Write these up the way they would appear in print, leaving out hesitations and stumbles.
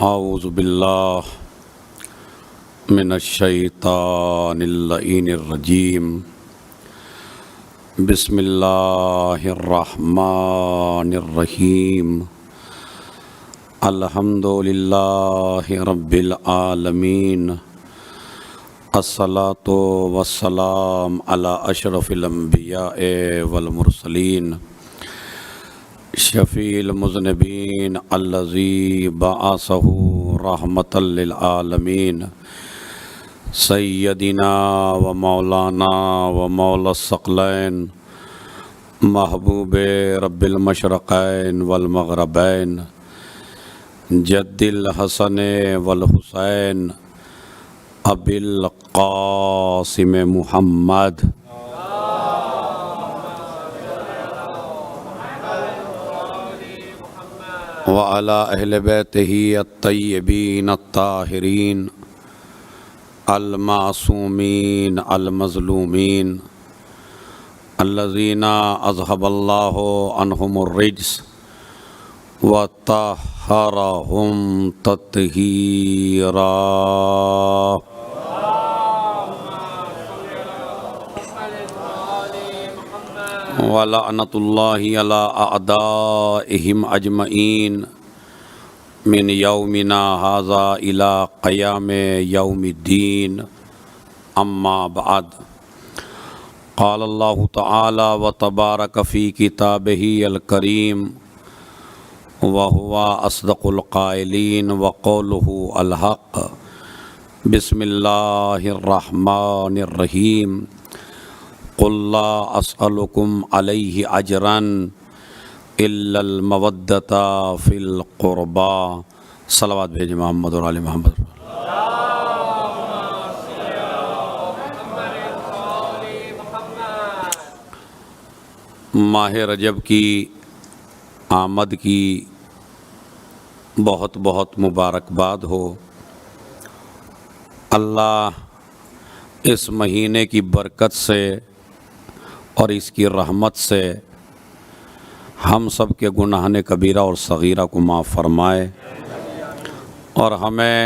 اعوذ باللہ من الشیطان اللعین الرجیم بسم اللہ الرحمن الرحیم الحمد للہ رب العالمین الصلاۃ والسلام علی اشرف الانبیاء والمرسلین شفیع المذنبین الذی بعثہ رحمۃ للعالمین سیدنا و مولانا و مولا الثقلین محبوب رب المشرقین والمغربین جد الحسن والحسین ابی القاسم محمد وعلی اہل بیتہ الطیبین الطاہرین المعصومین المظلومین الذین اذھب اللہ عنہم الرجس وطہرہم تطہیرا۔ وَلَعْنَةُ اللَّهِ عَلَىٰ أَعْدَائِهِمْ أَجْمَعِينَ مِنْ يَوْمِنَا هَذَا إِلَىٰ قِيَامِ يَوْمِ الدِّينِ أَمَّا بَعْدُ قَالَ اللَّهُ تَعَالَىٰ وَتَبَارَكَ فِي كِتَابِهِ الْكَرِيمِ وَهُوَ أَصْدَقُ الْقَائِلِينَ وَقَوْلُهُ الْحَقُّ بسم اللَّهِ الرَّحْمَٰنِ الرَّحِيمِ قُلْ لَا أَسْأَلُكُمْ عَلَيْهِ أَجْرًا إِلَّا الْمَوَدَّةَ فِي الْقُرْبَى۔ صلوات بھیجیں محمد اور آل محمد۔ ماہ رجب کی آمد کی بہت بہت مبارکباد ہو۔ اللہ اس مہینے کی برکت سے اور اس کی رحمت سے ہم سب کے گناہان کبیرہ اور صغیرہ کو معاف فرمائے اور ہمیں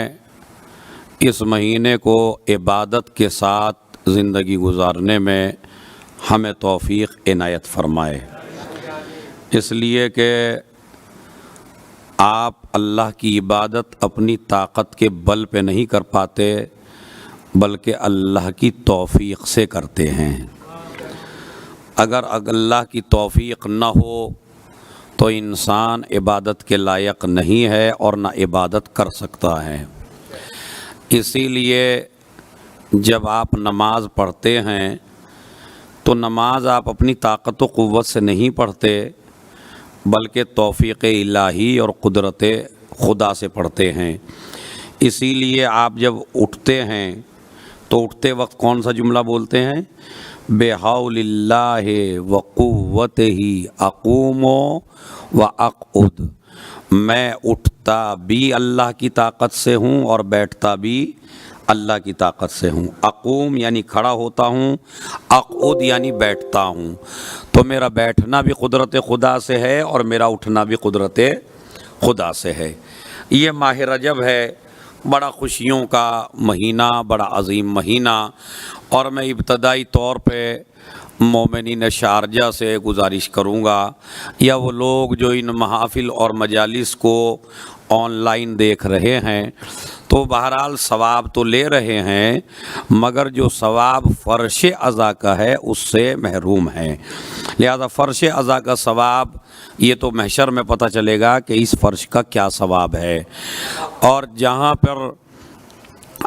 اس مہینے کو عبادت کے ساتھ زندگی گزارنے میں ہمیں توفیق عنایت فرمائے، اس لیے کہ آپ اللہ کی عبادت اپنی طاقت کے بل پہ نہیں کر پاتے بلکہ اللہ کی توفیق سے کرتے ہیں۔ اگر اللہ کی توفیق نہ ہو تو انسان عبادت کے لائق نہیں ہے اور نہ عبادت کر سکتا ہے۔ اسی لیے جب آپ نماز پڑھتے ہیں تو نماز آپ اپنی طاقت و قوت سے نہیں پڑھتے بلکہ توفیق الہی اور قدرت خدا سے پڑھتے ہیں۔ اسی لیے آپ جب اٹھتے ہیں تو اٹھتے وقت کون سا جملہ بولتے ہیں؟ بحول اللہ وقوتہ اقوم واقعد۔ میں اٹھتا بھی اللہ کی طاقت سے ہوں اور بیٹھتا بھی اللہ کی طاقت سے ہوں۔ اقوم یعنی کھڑا ہوتا ہوں، اقعد یعنی بیٹھتا ہوں۔ تو میرا بیٹھنا بھی قدرت خدا سے ہے اور میرا اٹھنا بھی قدرت خدا سے ہے۔ یہ ماہ رجب ہے، بڑا خوشیوں کا مہینہ، بڑا عظیم مہینہ، اور میں ابتدائی طور پہ مومنین شارجہ سے گزارش کروں گا یا وہ لوگ جو ان محافل اور مجالس کو آن لائن دیکھ رہے ہیں تو بہرحال ثواب تو لے رہے ہیں مگر جو ثواب فرش اذا کا ہے اس سے محروم ہیں، لہذا فرش اذا کا ثواب یہ تو محشر میں پتہ چلے گا کہ اس فرش کا کیا ثواب ہے۔ اور جہاں پر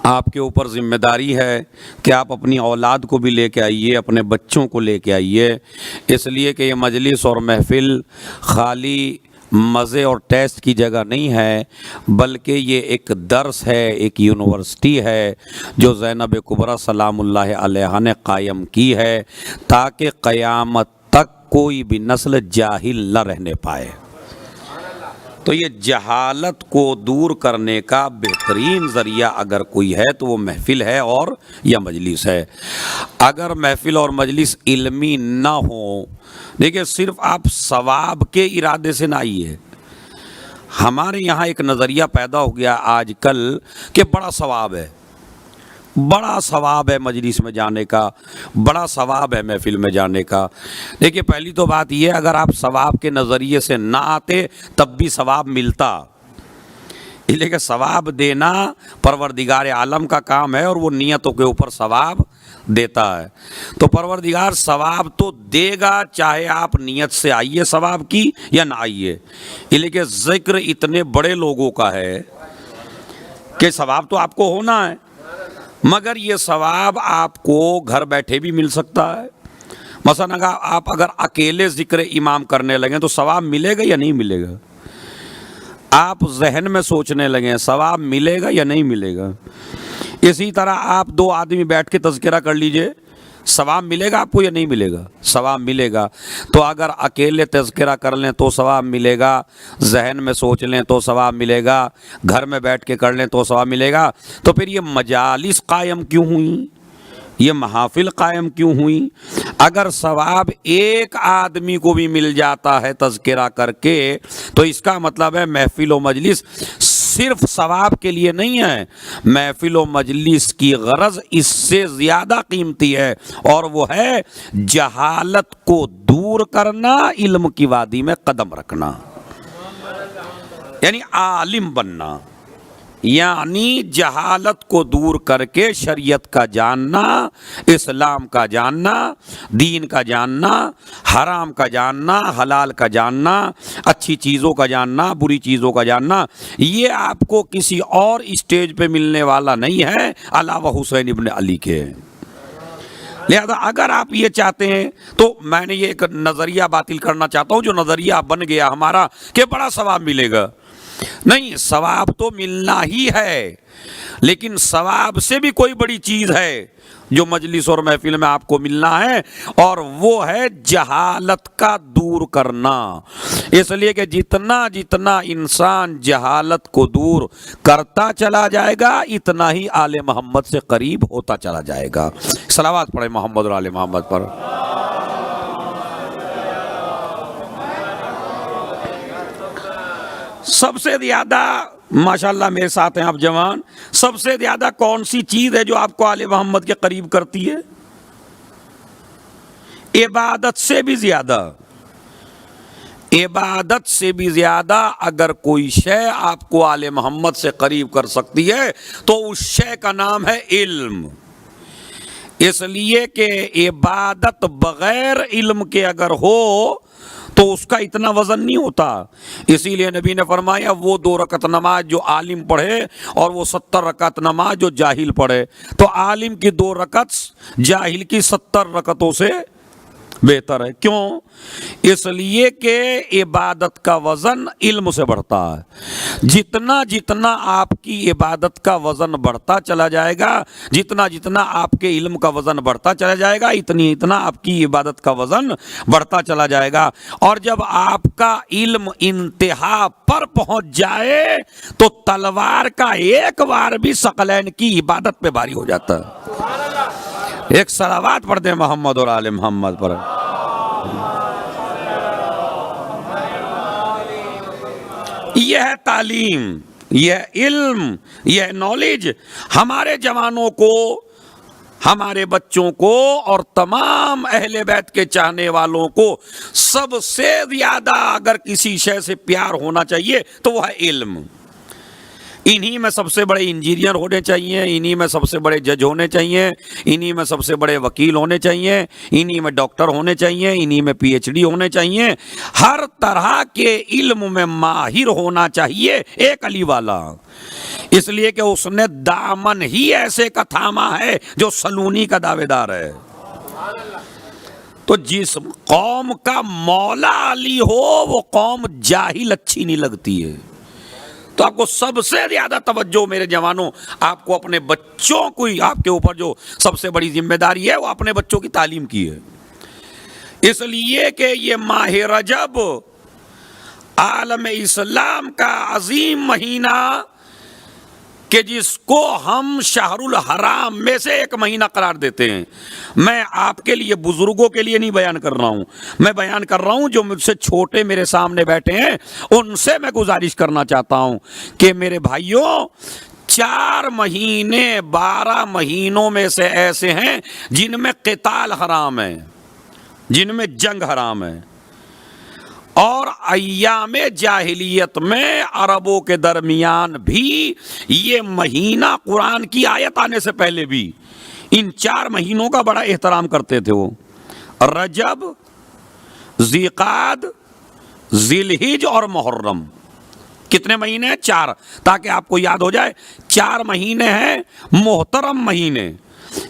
آپ کے اوپر ذمہ داری ہے کہ آپ اپنی اولاد کو بھی لے کے آئیے، اپنے بچوں کو لے کے آئیے، اس لیے کہ یہ مجلس اور محفل خالی مزے اور ٹیسٹ کی جگہ نہیں ہے بلکہ یہ ایک درس ہے، ایک یونیورسٹی ہے جو زینب کبریٰ سلام اللہ علیہا نے قائم کی ہے تاکہ قیامت تک کوئی بھی نسل جاہل نہ رہنے پائے۔ تو یہ جہالت کو دور کرنے کا بہترین ذریعہ اگر کوئی ہے تو وہ محفل ہے اور یا مجلس ہے۔ اگر محفل اور مجلس علمی نہ ہو، دیکھیں صرف آپ ثواب کے ارادے سے نہ آئیے، ہمارے یہاں ایک نظریہ پیدا ہو گیا آج کل کہ بڑا ثواب ہے، بڑا ثواب ہے مجلس میں جانے کا، بڑا ثواب ہے محفل میں جانے کا۔ دیکھیے پہلی تو بات یہ، اگر آپ ثواب کے نظریے سے نہ آتے تب بھی ثواب ملتا، لیکن ثواب دینا پروردگار عالم کا کام ہے اور وہ نیتوں کے اوپر ثواب دیتا ہے۔ تو پروردگار ثواب تو دے گا چاہے آپ نیت سے آئیے ثواب کی یا نہ آئیے، لیکن ذکر اتنے بڑے لوگوں کا ہے کہ ثواب تو آپ کو ہونا ہے، مگر یہ ثواب آپ کو گھر بیٹھے بھی مل سکتا ہے۔ مثلا آپ اگر اکیلے ذکر امام کرنے لگیں تو ثواب ملے گا یا نہیں ملے گا؟ آپ ذہن میں سوچنے لگیں ثواب ملے گا یا نہیں ملے گا؟ اسی طرح آپ دو آدمی بیٹھ کے تذکرہ کر لیجئے، ثواب ملے گا آپ کو یا نہیں ملے گا؟ ثواب ملے گا۔ تو اگر اکیلے تذکرہ کر لیں تو ثواب ملے گا، ذہن میں سوچ لیں تو ثواب ملے گا، گھر میں بیٹھ کے کر لیں تو ثواب ملے گا۔ تو پھر یہ مجالس قائم کیوں ہوئیں؟ یہ محافل قائم کیوں ہوئیں؟ اگر ثواب ایک آدمی کو بھی مل جاتا ہے تذکرہ کر کے تو اس کا مطلب ہے محفل و مجلس صرف ثواب کے لیے نہیں ہے، محفل و مجلس کی غرض اس سے زیادہ قیمتی ہے، اور وہ ہے جہالت کو دور کرنا، علم کی وادی میں قدم رکھنا، یعنی عالم بننا، یعنی جہالت کو دور کر کے شریعت کا جاننا، اسلام کا جاننا، دین کا جاننا، حرام کا جاننا، حلال کا جاننا، اچھی چیزوں کا جاننا، بری چیزوں کا جاننا، یہ آپ کو کسی اور اسٹیج پہ ملنے والا نہیں ہے علاوہ حسین ابن علی کے۔ لہذا اگر آپ یہ چاہتے ہیں تو میں نے یہ ایک نظریہ باطل کرنا چاہتا ہوں جو نظریہ بن گیا ہمارا کہ بڑا ثواب ملے گا۔ نہیں، ثواب تو ملنا ہی ہے، لیکن ثواب سے بھی کوئی بڑی چیز ہے جو مجلس اور محفل میں آپ کو ملنا ہے، اور وہ ہے جہالت کا دور کرنا۔ اس لیے کہ جتنا جتنا انسان جہالت کو دور کرتا چلا جائے گا اتنا ہی آل محمد سے قریب ہوتا چلا جائے گا۔ صلوات پڑھیں محمد اور آل محمد پر۔ سب سے زیادہ ماشاءاللہ میرے ساتھ ہیں آپ جوان، سب سے زیادہ کون سی چیز ہے جو آپ کو آل محمد کے قریب کرتی ہے؟ عبادت سے بھی زیادہ، عبادت سے بھی زیادہ اگر کوئی شے آپ کو آل محمد سے قریب کر سکتی ہے تو اس شے کا نام ہے علم۔ اس لیے کہ عبادت بغیر علم کے اگر ہو تو اس کا اتنا وزن نہیں ہوتا۔ اسی لیے نبی نے فرمایا وہ 2 رکعت نماز جو عالم پڑھے اور وہ 70 رکعت نماز جو جاہل پڑھے، تو عالم کی 2 رکعت جاہل کی 70 رکعتوں سے بہتر ہے۔ کیوں؟ اس لیے کہ عبادت کا وزن علم سے بڑھتا ہے۔ جتنا جتنا آپ کی عبادت کا وزن بڑھتا چلا جائے گا، جتنا جتنا آپ کے علم کا وزن بڑھتا چلا جائے گا، اتنا آپ کی عبادت کا وزن بڑھتا چلا جائے گا۔ اور جب آپ کا علم انتہا پر پہنچ جائے تو تلوار کا ایک وار بھی ثقلین کی عبادت پہ بھاری ہو جاتا ہے۔ ایک صلوات پڑھ دیں محمد اور آل محمد پر۔ یہ ہے تعلیم، یہ ہے علم، یہ ہے نالج۔ ہمارے جوانوں کو، ہمارے بچوں کو اور تمام اہل بیت کے چاہنے والوں کو سب سے زیادہ اگر کسی شے سے پیار ہونا چاہیے تو وہ ہے علم۔ انہی میں سب سے بڑے انجینئر ہونے چاہیے، انہی میں سب سے بڑے جج ہونے چاہیے، انہی میں سب سے بڑے وکیل ہونے چاہیے، انہی میں ڈاکٹر ہونے چاہیے، انہی میں پی ایچ ڈی ہونے چاہیے۔ ہر طرح کے علم میں ماہر ہونا چاہیے ایک علی والا، اس لیے کہ اس نے دامن ہی ایسے کا تھاما ہے جو سلونی کا دعوے دار ہے۔ تو جس قوم کا مولا علی ہو وہ قوم جاہل اچھی نہیں لگتی ہے۔ تو آپ کو سب سے زیادہ توجہ میرے جوانوں، آپ کو اپنے بچوں کو، آپ کے اوپر جو سب سے بڑی ذمہ داری ہے وہ اپنے بچوں کی تعلیم کی ہے۔ اس لیے کہ یہ ماہ رجب عالم اسلام کا عظیم مہینہ کہ جس کو ہم شہر الحرام میں سے ایک مہینہ قرار دیتے ہیں. میں آپ کے لیے بزرگوں کے لیے نہیں بیان کر رہا ہوں, میں بیان کر رہا ہوں جو مجھ سے چھوٹے میرے سامنے بیٹھے ہیں, ان سے میں گزارش کرنا چاہتا ہوں کہ میرے بھائیوں 4 مہینے 12 مہینوں میں سے ایسے ہیں جن میں قتال حرام ہے, جن میں جنگ حرام ہے. اور ایام جاہلیت میں عربوں کے درمیان بھی یہ مہینہ قرآن کی آیت آنے سے پہلے بھی ان 4 مہینوں کا بڑا احترام کرتے تھے. وہ رجب, ذیقعد, ذی الحج اور محرم. کتنے مہینے ہیں؟ 4. تاکہ آپ کو یاد ہو جائے 4 مہینے ہیں محترم مہینے,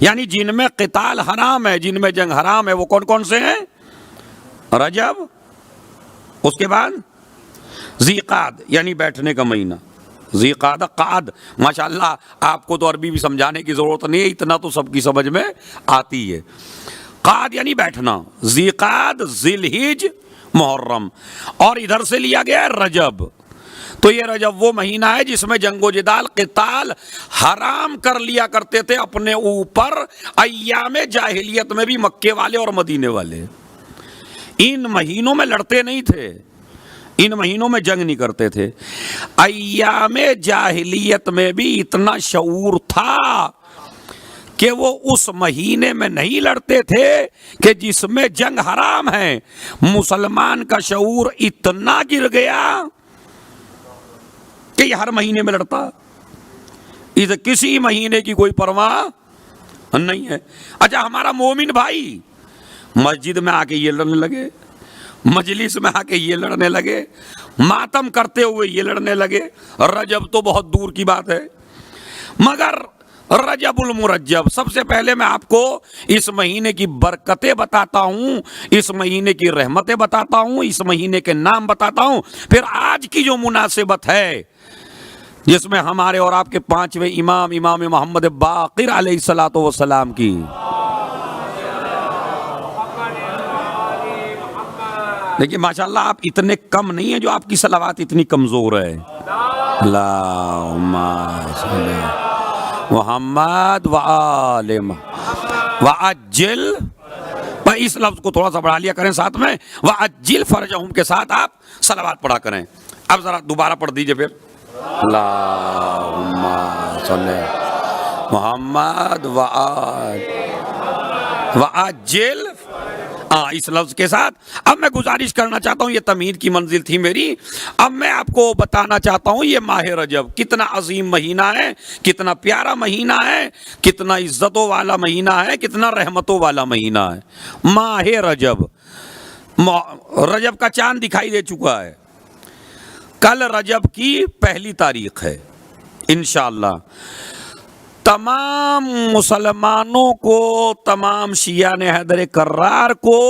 یعنی جن میں قتال حرام ہے, جن میں جنگ حرام ہے. وہ کون کون سے ہیں؟ رجب, اس کے بعد ذیقعد یعنی بیٹھنے کا مہینہ, ذیقعد قعد. ماشاءاللہ آپ کو تو عربی بھی سمجھانے کی ضرورت نہیں ہے, اتنا تو سب کی سمجھ میں آتی ہے. قعد یعنی بیٹھنا, ذیقعد, ذی الحج, محرم. اور ادھر سے لیا گیا ہے رجب. تو یہ رجب وہ مہینہ ہے جس میں جنگ و جدال قتال حرام کر لیا کرتے تھے اپنے اوپر ایام جاہلیت میں بھی مکے والے اور مدینے والے. ان مہینوں میں لڑتے نہیں تھے, ان مہینوں میں جنگ نہیں کرتے تھے. ایام جاہلیت میں بھی اتنا شعور تھا کہ وہ اس مہینے میں نہیں لڑتے تھے کہ جس میں جنگ حرام ہے. مسلمان کا شعور اتنا گر گیا کہ یہ ہر مہینے میں لڑتا, اسے کسی مہینے کی کوئی پرواہ نہیں ہے. اچھا, ہمارا مومن بھائی مسجد میں آ کے یہ لڑنے لگے, مجلس میں آ کے یہ لڑنے لگے, ماتم کرتے ہوئے یہ لڑنے لگے. رجب تو بہت دور کی بات ہے, مگر رجب المرجب. سب سے پہلے میں آپ کو اس مہینے کی برکتیں بتاتا ہوں, اس مہینے کی رحمتیں بتاتا ہوں, اس مہینے کے نام بتاتا ہوں. پھر آج کی جو مناسبت ہے جس میں ہمارے اور آپ کے 5ویں امام محمد باقر علیہ الصلوۃ والسلام کی لیکن ماشاءاللہ آپ اتنے کم نہیں ہیں جو آپ کی صلوات اتنی کمزور ہے. اللہم صلی محمد وآل وعجل, اس لفظ کو تھوڑا سا بڑھا لیا کریں ساتھ میں, وعجل فرجہم کے ساتھ آپ صلوات پڑھا کریں. اب ذرا دوبارہ پڑھ دیجئے پھر. اللہم صلی محمد وآل وعجل, اس لفظ کے ساتھ. اب میں گزارش کرنا چاہتا ہوں, یہ تمہید کی منزل تھی میری, اب میں آپ کو بتانا چاہتا ہوں یہ ماہ رجب کتنا عظیم مہینہ ہے, کتنا پیارا مہینہ ہے, کتنا عزتوں والا مہینہ ہے, کتنا رحمتوں والا مہینہ ہے. ماہ رجب, رجب کا چاند دکھائی دے چکا ہے. کل رجب کی 1 تاریخ ہے انشاءاللہ. تمام مسلمانوں کو, تمام شیعان حیدر کرار کو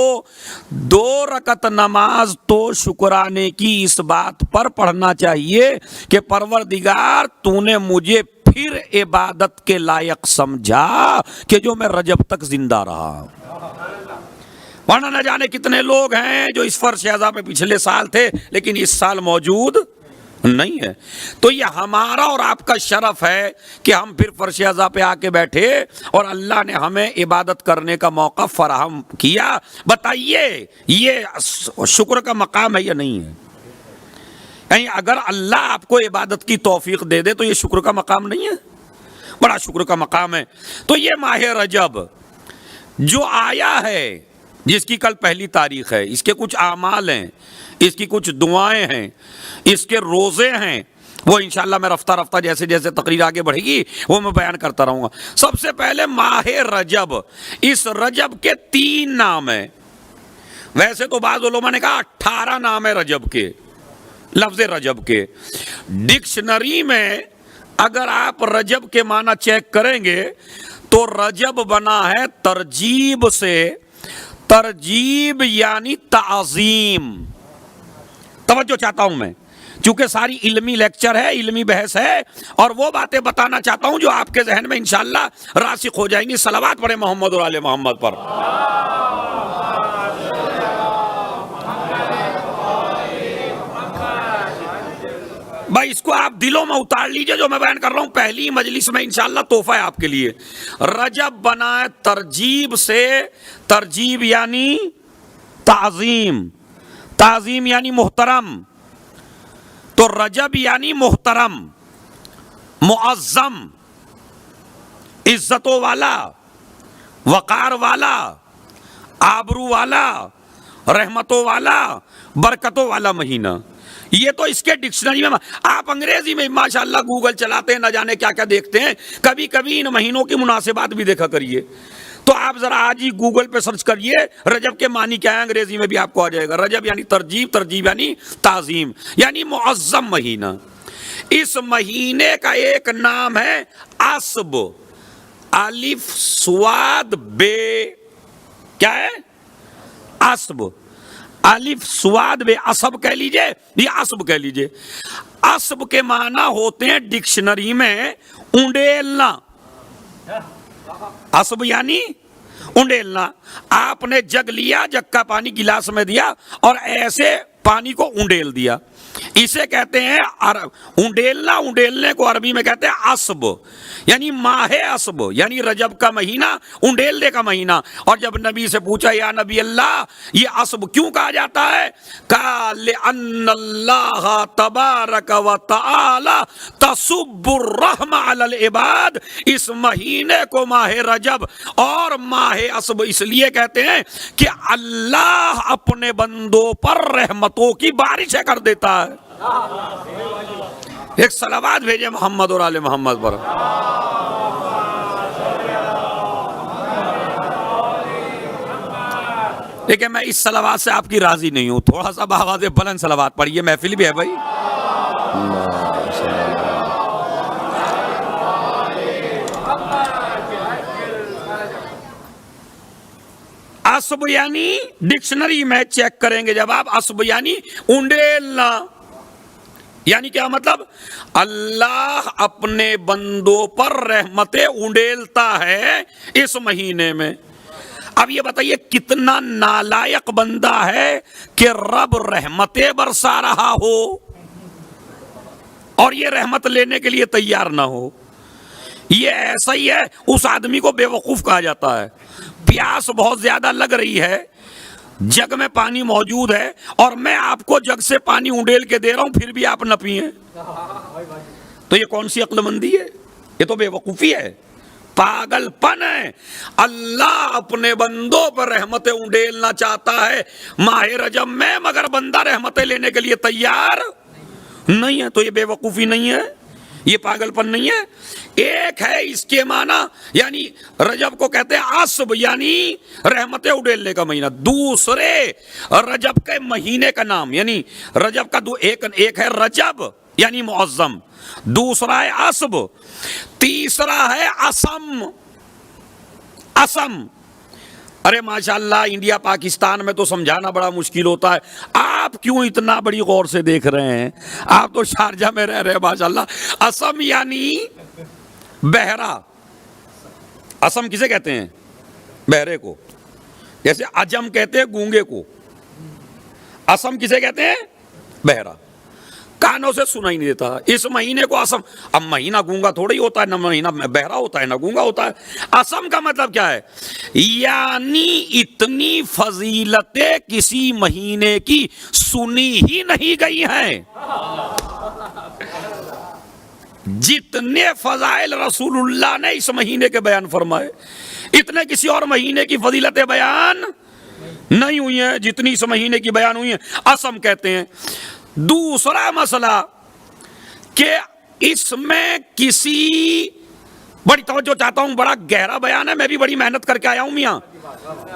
2 رکعت نماز تو شکرانے کی اس بات پر پڑھنا چاہیے کہ پروردگار تو نے مجھے پھر عبادت کے لائق سمجھا کہ جو میں رجب تک زندہ رہا. ورنہ نہ جانے کتنے لوگ ہیں جو اس فرش اعضا میں پچھلے سال تھے لیکن اس سال موجود نہیں ہے. تو یہ ہمارا اور آپ کا شرف ہے کہ ہم پھر فرش اعضا پہ آ کے بیٹھے اور اللہ نے ہمیں عبادت کرنے کا موقع فراہم کیا. بتائیے یہ شکر کا مقام ہے یا نہیں ہے؟ یعنی اگر اللہ آپ کو عبادت کی توفیق دے دے تو یہ شکر کا مقام نہیں ہے؟ بڑا شکر کا مقام ہے. تو یہ ماہ رجب جو آیا ہے, جس کی کل 1 تاریخ ہے, اس کے کچھ اعمال ہیں, اس کی کچھ دعائیں ہیں, اس کے روزے ہیں, وہ انشاءاللہ میں رفتہ رفتہ جیسے جیسے تقریر آگے بڑھے گی وہ میں بیان کرتا رہوں گا. سب سے پہلے ماہ رجب, اس رجب کے 3 نام ہیں. ویسے تو بعض علماء نے کہا 18 نام ہے رجب کے, لفظ رجب کے. ڈکشنری میں اگر آپ رجب کے معنی چیک کریں گے تو رجب بنا ہے ترجیب سے. ترجیب یعنی تعظیم. توجہ چاہتا ہوں میں, چونکہ ساری علمی لیکچر ہے, علمی بحث ہے, اور وہ باتیں بتانا چاہتا ہوں جو آپ کے ذہن میں انشاءاللہ راسخ ہو جائیں گی. صلوات پڑھیں محمد اور آل محمد پر. بھائی اس کو آپ دلوں میں اتار لیجئے جو میں بیان کر رہا ہوں. پہلی مجلس میں انشاءاللہ تحفہ ہے آپ کے لیے. رجب بنا ہے ترجیب سے. ترجیب یعنی تعظیم, تعظیم یعنی محترم. تو رجب یعنی محترم, معظم, عزتوں والا, وقار والا, آبرو والا, رحمتوں والا, برکتوں والا مہینہ. یہ تو اس کے ڈکشنری میں. آپ انگریزی میں ماشاءاللہ گوگل چلاتے ہیں, نہ جانے کیا کیا دیکھتے ہیں. کبھی کبھی ان مہینوں کی مناسبات بھی دیکھا کریے. تو آپ ذرا آج ہی گوگل پہ سرچ کریے رجب کے معنی کیا ہے, انگریزی میں بھی آپ کو آ جائے گا. رجب یعنی ترجیب, ترجیب یعنی تعظیم, یعنی معظم مہینہ. اس مہینے کا ایک نام ہے عصب, الف سواد بے. کیا ہے؟ عصب, الف سواد بے, عصب کہہ لیجئے یا عصب کہہ لیجئے. عصب کے معنی ہوتے ہیں ڈکشنری میں اونڈیلنا. عصب یعنی اونڈیلنا. آپ نے جگ لیا, جگ کا پانی گلاس میں دیا اور ایسے پانی کو اونڈیل دیا, اسے کہتے ہیں اونڈیلنا. اونڈیلنے کو عربی میں کہتے ہیں عصب, یعنی ماہ عصب, یعنی رجب کا مہینہ, اونڈیلنے کا مہینہ. اور جب نبی سے پوچھا یا نبی اللہ یہ عصب کیوں کہا جاتا ہے, کہا لأن اللہ تبارک و تعالی تصب الرحم علی العباد. اس مہینے کو ماہ رجب اور ماہ عصب اس لیے کہتے ہیں کہ اللہ اپنے بندوں پر رحمتوں کی بارشیں کر دیتا ہے. ایک صلوات بھیجے محمد اور آل محمد پر. لیکن میں اس صلوات سے آپ کی راضی نہیں ہوں, تھوڑا سا بآواز بلند صلوات پڑھیے, محفل بھی ہے بھائی. عصب یعنی ڈکشنری میں چیک کریں گے جب آپ, عصب یعنی اونڈیلنا. یعنی کیا مطلب؟ اللہ اپنے بندوں پر رحمتیں اونڈیلتا ہے اس مہینے میں. اب یہ بتائیے کتنا نالائق بندہ ہے کہ رب رحمتیں برسا رہا ہو اور یہ رحمت لینے کے لیے تیار نہ ہو. یہ ایسا ہی ہے, اس آدمی کو بے وقوف کہا جاتا ہے. پیاس بہت زیادہ لگ رہی ہے, جگ میں پانی موجود ہے اور میں آپ کو جگ سے پانی اونڈیل کے دے رہا ہوں, پھر بھی آپ نہ پئیں. تو یہ کون سی عقل مندی ہے؟ یہ تو بے وقوفی ہے, پاگل پن ہے. اللہ اپنے بندوں پر رحمتیں اونڈیلنا چاہتا ہے ماہ رجب میں, مگر بندہ رحمتیں لینے کے لیے تیار نہیں ہے. تو یہ بے وقوفی نہیں ہے, یہ پاگل پن نہیں ہے. ایک ہے اس کے معنی, یعنی رجب کو کہتے ہیں عصب یعنی رحمتیں اڈیلنے کا مہینہ. دوسرے رجب کے مہینے کا نام, یعنی رجب کا ایک ہے رجب یعنی معظم, دوسرا ہے عصب, تیسرا ہے عصم. عصم ارے ماشاءاللہ انڈیا پاکستان میں تو سمجھانا بڑا مشکل ہوتا ہے. آپ کیوں اتنا بڑی غور سے دیکھ رہے ہیں؟ آپ تو شارجہ میں رہ رہے ہیں ماشاءاللہ. عصم یعنی بہرا. عصم کسے کہتے ہیں؟ بہرے کو. جیسے عجم کہتے ہیں گونگے کو, عصم کسے کہتے ہیں؟ بہرا, کانوں سے سنا ہی نہیں دیتا. اس مہینے کو عصم. اب مہینہ گونگا تھوڑا ہی ہوتا ہے, نہ مہینہ بہرا ہوتا ہے نہ گونگا ہوتا ہے. عصم کا مطلب کیا ہے؟ یعنی اتنی فضیلتیں کسی مہینے کی سنی ہی نہیں گئی ہیں جتنے فضائل رسول اللہ نے اس مہینے کے بیان فرمائے, اتنے کسی اور مہینے کی فضیلتیں بیان نہیں ہوئی ہیں جتنی اس مہینے کی بیان ہوئی ہیں. عصم کہتے ہیں. دوسرا مسئلہ کہ اس میں کسی, بڑی توجہ چاہتا ہوں, بڑا گہرا بیان ہے, میں بھی بڑی محنت کر کے آیا ہوں میاں,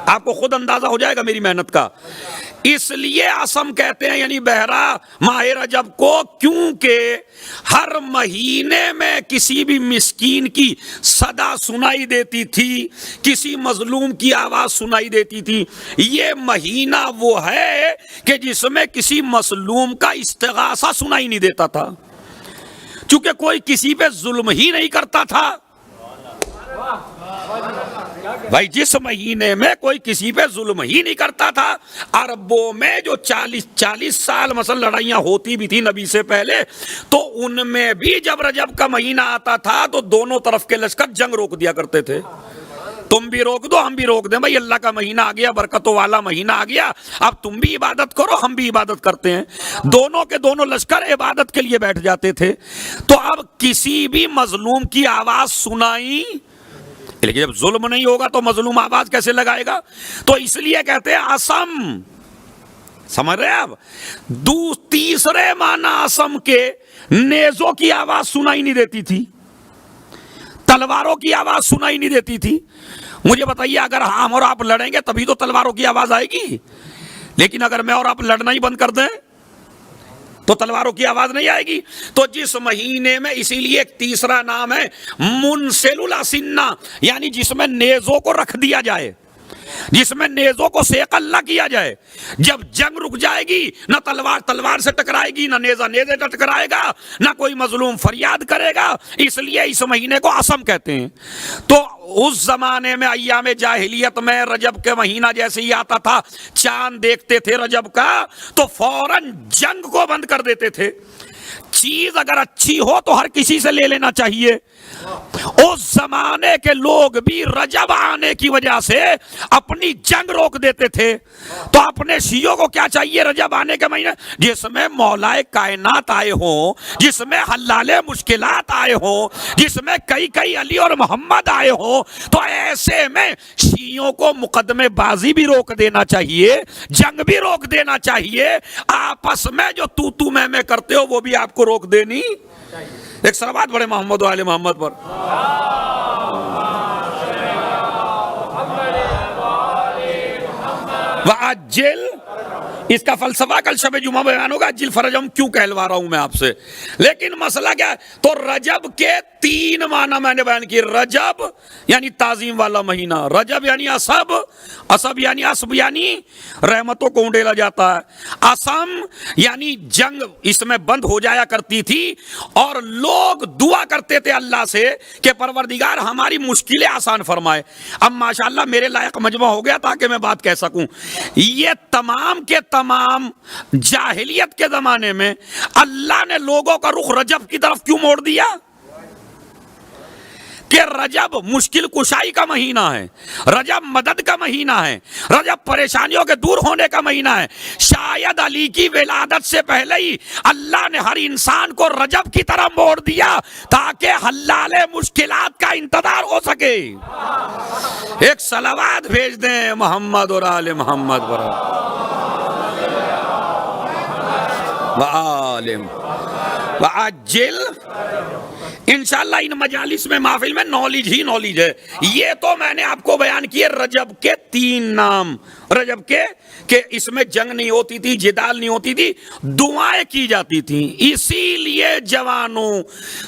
آپ کو خود اندازہ ہو جائے گا میری محنت کا. اس لیے عصم کہتے ہیں یعنی بہرا ماہ رجب کو, کیونکہ ہر مہینے میں کسی بھی مسکین کی صدا سنائی دیتی تھی, کسی مظلوم کی آواز سنائی دیتی تھی. یہ مہینہ وہ ہے کہ جس میں کسی مظلوم کا استغاثہ سنائی نہیں دیتا تھا, چونکہ کوئی کسی پہ ظلم ہی نہیں کرتا تھا. بھائی جس مہینے میں کوئی کسی پہ ظلم ہی نہیں کرتا تھا، عربوں میں جو 40 سال مثلا لڑائیاں ہوتی بھی تھی نبی سے پہلے، تو ان میں بھی جب رجب کا مہینہ آتا تھا تو دونوں طرف کے لشکر جنگ روک دیا کرتے تھے. تم بھی روک دو ہم بھی روک دیں، بھائی اللہ کا مہینہ آ گیا، برکتوں والا مہینہ آ گیا، اب تم بھی عبادت کرو ہم بھی عبادت کرتے ہیں. دونوں کے دونوں لشکر عبادت کے لیے بیٹھ جاتے تھے. تو اب کسی بھی مظلوم کی آواز سنائی، لیکن جب ظلم نہیں ہوگا تو مظلوم آواز کیسے لگائے گا؟ تو اس لیے کہتے ہیں آسم. سمجھ رہے آپ؟ تیسرے معنی آسم کے، نیزوں کی آواز سنائی نہیں دیتی تھی، تلواروں کی آواز سنائی نہیں دیتی تھی. مجھے بتائیے اگر ہم اور آپ لڑیں گے تبھی تو تلواروں کی آواز آئے گی، لیکن اگر میں اور آپ لڑنا ہی بند کر دیں تو تلواروں کی آواز نہیں آئے گی. تو جس مہینے میں، اسی لیے ایک تیسرا نام ہے منسل الاسنہ، یعنی جس میں نیزوں کو رکھ دیا جائے، جس میں نیزوں کو سیقل نہ کیا جائے. جب جنگ رک جائے گی، نہ تلوار سے ٹکرائے گی، نہ نیزہ نیزے سے ٹکرائے گا، نہ کوئی مظلوم فریاد کرے گا. اس لیے اس مہینے کو اسم کہتے ہیں. تو اس زمانے میں ایام جاہلیت میں رجب کے مہینہ جیسے ہی آتا تھا، چاند دیکھتے تھے رجب کا تو فوراً جنگ کو بند کر دیتے تھے. چیز اگر اچھی ہو تو ہر کسی سے لے لینا چاہیے. اس زمانے کے لوگ بھی رجب آنے کی وجہ سے اپنی جنگ روک دیتے تھے. تو اپنے شیعوں کو کیا چاہیے رجب آنے کے مہینے جس میں مولائے کائنات آئے ہوں، جس میں حلال مشکلات آئے ہوں، جس میں کئی علی اور محمد آئے ہوں، تو ایسے میں شیعوں کو مقدمے بازی بھی روک دینا چاہیے، جنگ بھی روک دینا چاہیے. آپس میں جو تو میں کرتے ہو وہ بھی آپ کو روک دینی. ایک صلوات بڑے محمد و آل محمد پر. وَعَجِّلْ، اس کا فلسفہ کل شب جمعہ بیان ہوگا. اجل فرجم کیوں کہلوا رہا ہوں میں آپ سے، لیکن مسئلہ کیا ہے؟ تو رجب کے 3 معنی میں نے بیان کی. رجب یعنی تعظیم والا مہینہ، رجب یعنی اسب، اسب یعنی اسب یعنی رحمتوں کو انڈیلا جاتا ہے، اسم یعنی جنگ اس میں بند ہو جایا کرتی تھی اور لوگ دعا کرتے تھے اللہ سے کہ پروردگار ہماری مشکلیں آسان فرمائے. اب ماشاءاللہ میرے لائق مجمع ہو گیا تاکہ میں بات کہہ سکوں. یہ تمام کے تمام جاہلیت کے زمانے میں اللہ نے لوگوں کا رخ رجب کی طرف کیوں موڑ دیا؟ کہ رجب مشکل کشائی کا مہینہ ہے، رجب مدد کا مہینہ ہے، رجب پریشانیوں کے دور ہونے کا مہینہ ہے. شاید علی کی ولادت سے پہلے ہی اللہ نے ہر انسان کو رجب کی طرح موڑ دیا تاکہ حلال مشکلات کا انتظار ہو سکے. ایک صلوات بھیج دیں محمد اور آل محمد پر. وعجل. انشاءاللہ ان مجالس میں محفل میں نالج ہی نالج ہے. یہ تو میں نے آپ کو بیان کیے رجب کے 3 نام. رجب کے کہ اس میں جنگ نہیں ہوتی تھی، جدال نہیں ہوتی تھی، دعائیں کی جاتی تھیں. اسی لیے جوانوں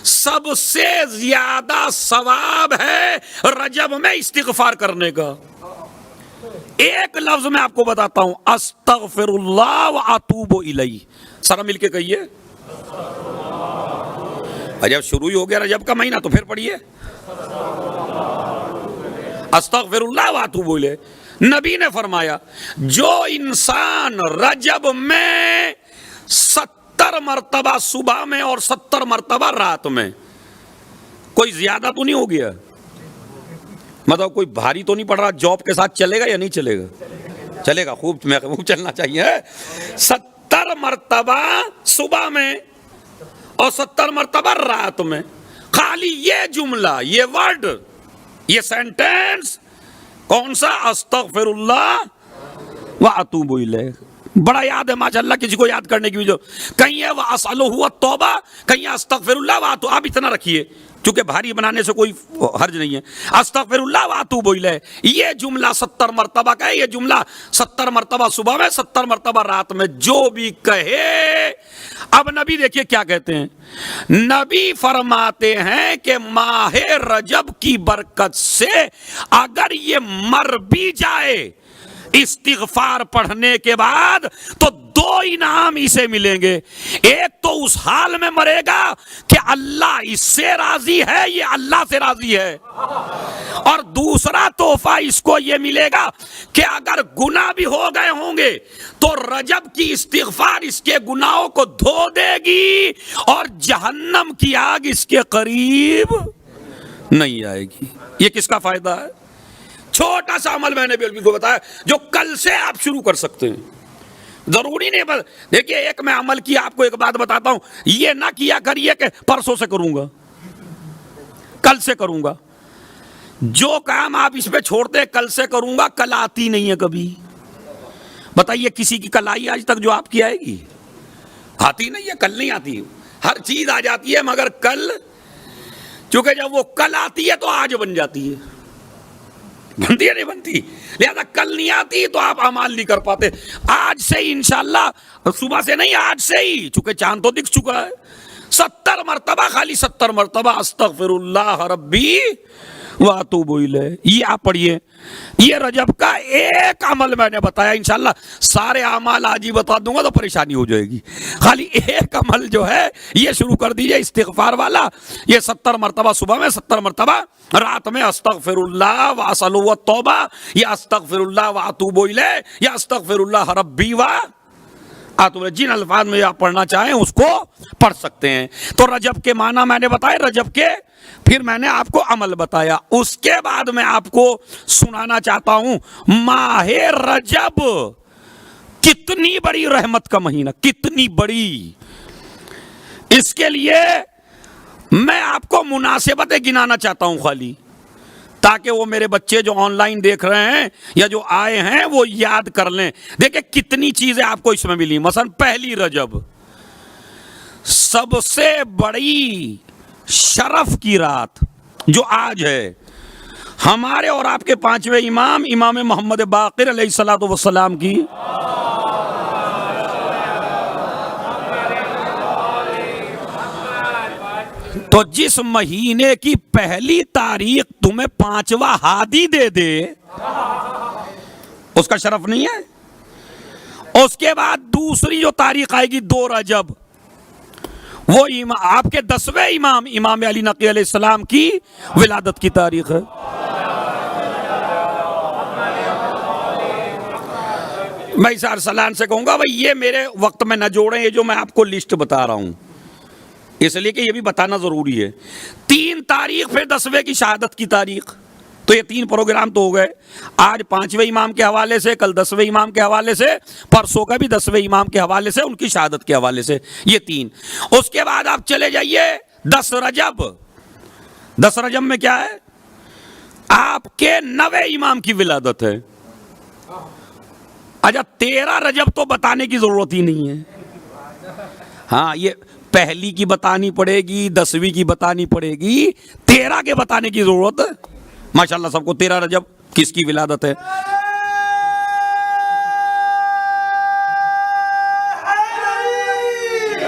سب سے زیادہ ثواب ہے رجب میں استغفار کرنے کا. ایک لفظ میں آپ کو بتاتا ہوں، استغفر اللہ واتوب الیہ. سارا مل کے کہیے. جب شروع ہی ہو گیا رجب کا مہینہ تو پھر پڑھیے استغفر اللہ واتوب الیہ. نبی نے فرمایا جو انسان رجب میں 70 مرتبہ صبح میں اور 70 مرتبہ رات میں، کوئی زیادہ تو نہیں ہو گیا، مطلب کوئی بھاری تو نہیں پڑ رہا، جاب کے ساتھ چلے گا یا نہیں چلے گا؟ چلے گا، خوب چلنا چاہیے. 70 مرتبہ صبح میں اور 70 مرتبہ رات میں. خالی یہ جملہ، یہ ورڈ، یہ سینٹینس کون سا؟ استغفر اللہ واتوب الیہ. بڑا یاد ہے ماشاءاللہ، کسی کو یاد کرنے کی بھی جو کہیں ہے واسألہ التوبہ، کہیں استغفر اللہ واتوب. آپ اتنا رکھیے چونکہ بھاری بنانے سے کوئی حرج نہیں ہے. استغفر اللہ واتوب الیہ یہ جملہ 70 مرتبہ کا ہے. یہ جملہ 70 مرتبہ صبح میں، 70 مرتبہ رات میں. جو بھی کہے. اب نبی دیکھیے کیا کہتے ہیں. نبی فرماتے ہیں کہ ماہ رجب کی برکت سے اگر یہ مر بھی جائے استغفار پڑھنے کے بعد تو 2 انعام اسے ملیں گے. ایک تو اس حال میں مرے گا کہ اللہ اس سے راضی ہے، یہ اللہ سے راضی ہے، اور دوسرا تحفہ اس کو یہ ملے گا کہ اگر گناہ بھی ہو گئے ہوں گے تو رجب کی استغفار اس کے گناہوں کو دھو دے گی اور جہنم کی آگ اس کے قریب نہیں آئے گی۔ یہ کس کا فائدہ ہے؟ چھوٹا سا عمل میں نے بھی کو بتایا جو کل سے آپ شروع کر سکتے ہیں، ضروری نہیں۔ بس دیکھیے، ایک میں عمل کیا، آپ کو ایک بات بتاتا ہوں، یہ نہ کیا کریے کہ پرسوں سے کروں گا، کل سے کروں گا۔ جو کام آپ اس پہ چھوڑتے ہیں کل سے کروں گا، کل آتی نہیں ہے کبھی۔ بتائیے کسی کی کل آئی آج تک جو آپ کی آئے گی؟ آتی نہیں ہے، کل نہیں آتی۔ ہر چیز آ جاتی ہے مگر کل، چونکہ جب وہ کل آتی ہے تو آج بن جاتی ہے، بنتی ہے نہیں بنتی؟ لہذا کل نہیں آتی تو آپ اعمال نہیں کر پاتے۔ آج سے ہی انشاءاللہ، صبح سے نہیں، آج سے ہی، چونکہ چاند تو دکھ چکا ہے، 70 مرتبہ، خالی 70 مرتبہ استغفر اللہ ربی واتوب الیہ، یہ آپ پڑھیے۔ یہ رجب کا ایک عمل میں نے بتایا، انشاءاللہ سارے اعمال آج ہی بتا دوں گا تو پریشانی ہو جائے گی۔ خالی ایک عمل جو ہے یہ شروع کر دیجئے، استغفار والا۔ یہ 70 مرتبہ صبح میں، 70 مرتبہ رات میں، استغفر اللہ واسألہ التوبہ، یا استغفر اللہ واتوب الیہ، یا استغفر اللہ ربی جن الفاظ میں آپ پڑھنا چاہیں اس کو پڑھ سکتے ہیں۔ تو رجب کے معنی میں نے بتایا، رجب کے، پھر میں نے آپ کو عمل بتایا۔ اس کے بعد میں آپ کو سنانا چاہتا ہوں ماہ رجب کتنی بڑی رحمت کا مہینہ، کتنی بڑی۔ اس کے لیے میں آپ کو مناسبتیں گنانا چاہتا ہوں خالی، تاکہ وہ میرے بچے جو آن لائن دیکھ رہے ہیں یا جو آئے ہیں وہ یاد کر لیں۔ دیکھیں کتنی چیزیں آپ کو اس میں ملی۔ مثلا پہلی رجب، سب سے بڑی شرف کی رات جو آج ہے، ہمارے اور آپ کے 5ویں امام، امام محمد باقر علیہ الصلوۃ والسلام کی تو جس مہینے کی پہلی تاریخ تمہیں 5واں ہادی دے دے، اس کا شرف نہیں ہے؟ اس کے بعد دوسری جو تاریخ آئے گی 2 رجب، وہ آپ کے 10ویں امام، امام علی نقی علیہ السلام کی ولادت کی تاریخ ہے۔ میں اس ارسلان سے کہوں گا بھائی یہ میرے وقت میں نہ جوڑیں، یہ جو میں آپ کو لسٹ بتا رہا ہوں، اس لیے کہ یہ بھی بتانا ضروری ہے۔ 3 تاریخ، پھر 10ویں کی شہادت کی تاریخ، تو یہ 3 پروگرام تو ہو گئے۔ آج 5ویں امام کے حوالے سے، کل 10ویں امام کے حوالے سے، پرسوں کا بھی 10ویں امام کے حوالے سے، ان کی شہادت کے حوالے سے، یہ 3۔ اس کے بعد آپ چلے جائیے 10 رجب۔ 10 رجب میں کیا ہے؟ آپ کے 9ویں امام کی ولادت ہے۔ اچھا 13 رجب تو بتانے کی ضرورت ہی نہیں ہے۔ ہاں، یہ پہلی کی بتانی پڑے گی، 10ویں کی بتانی پڑے گی، 13 کے بتانے کی ضرورت ہے۔ ماشاءاللہ سب کو 13 رجب کس کی ولادت ہے؟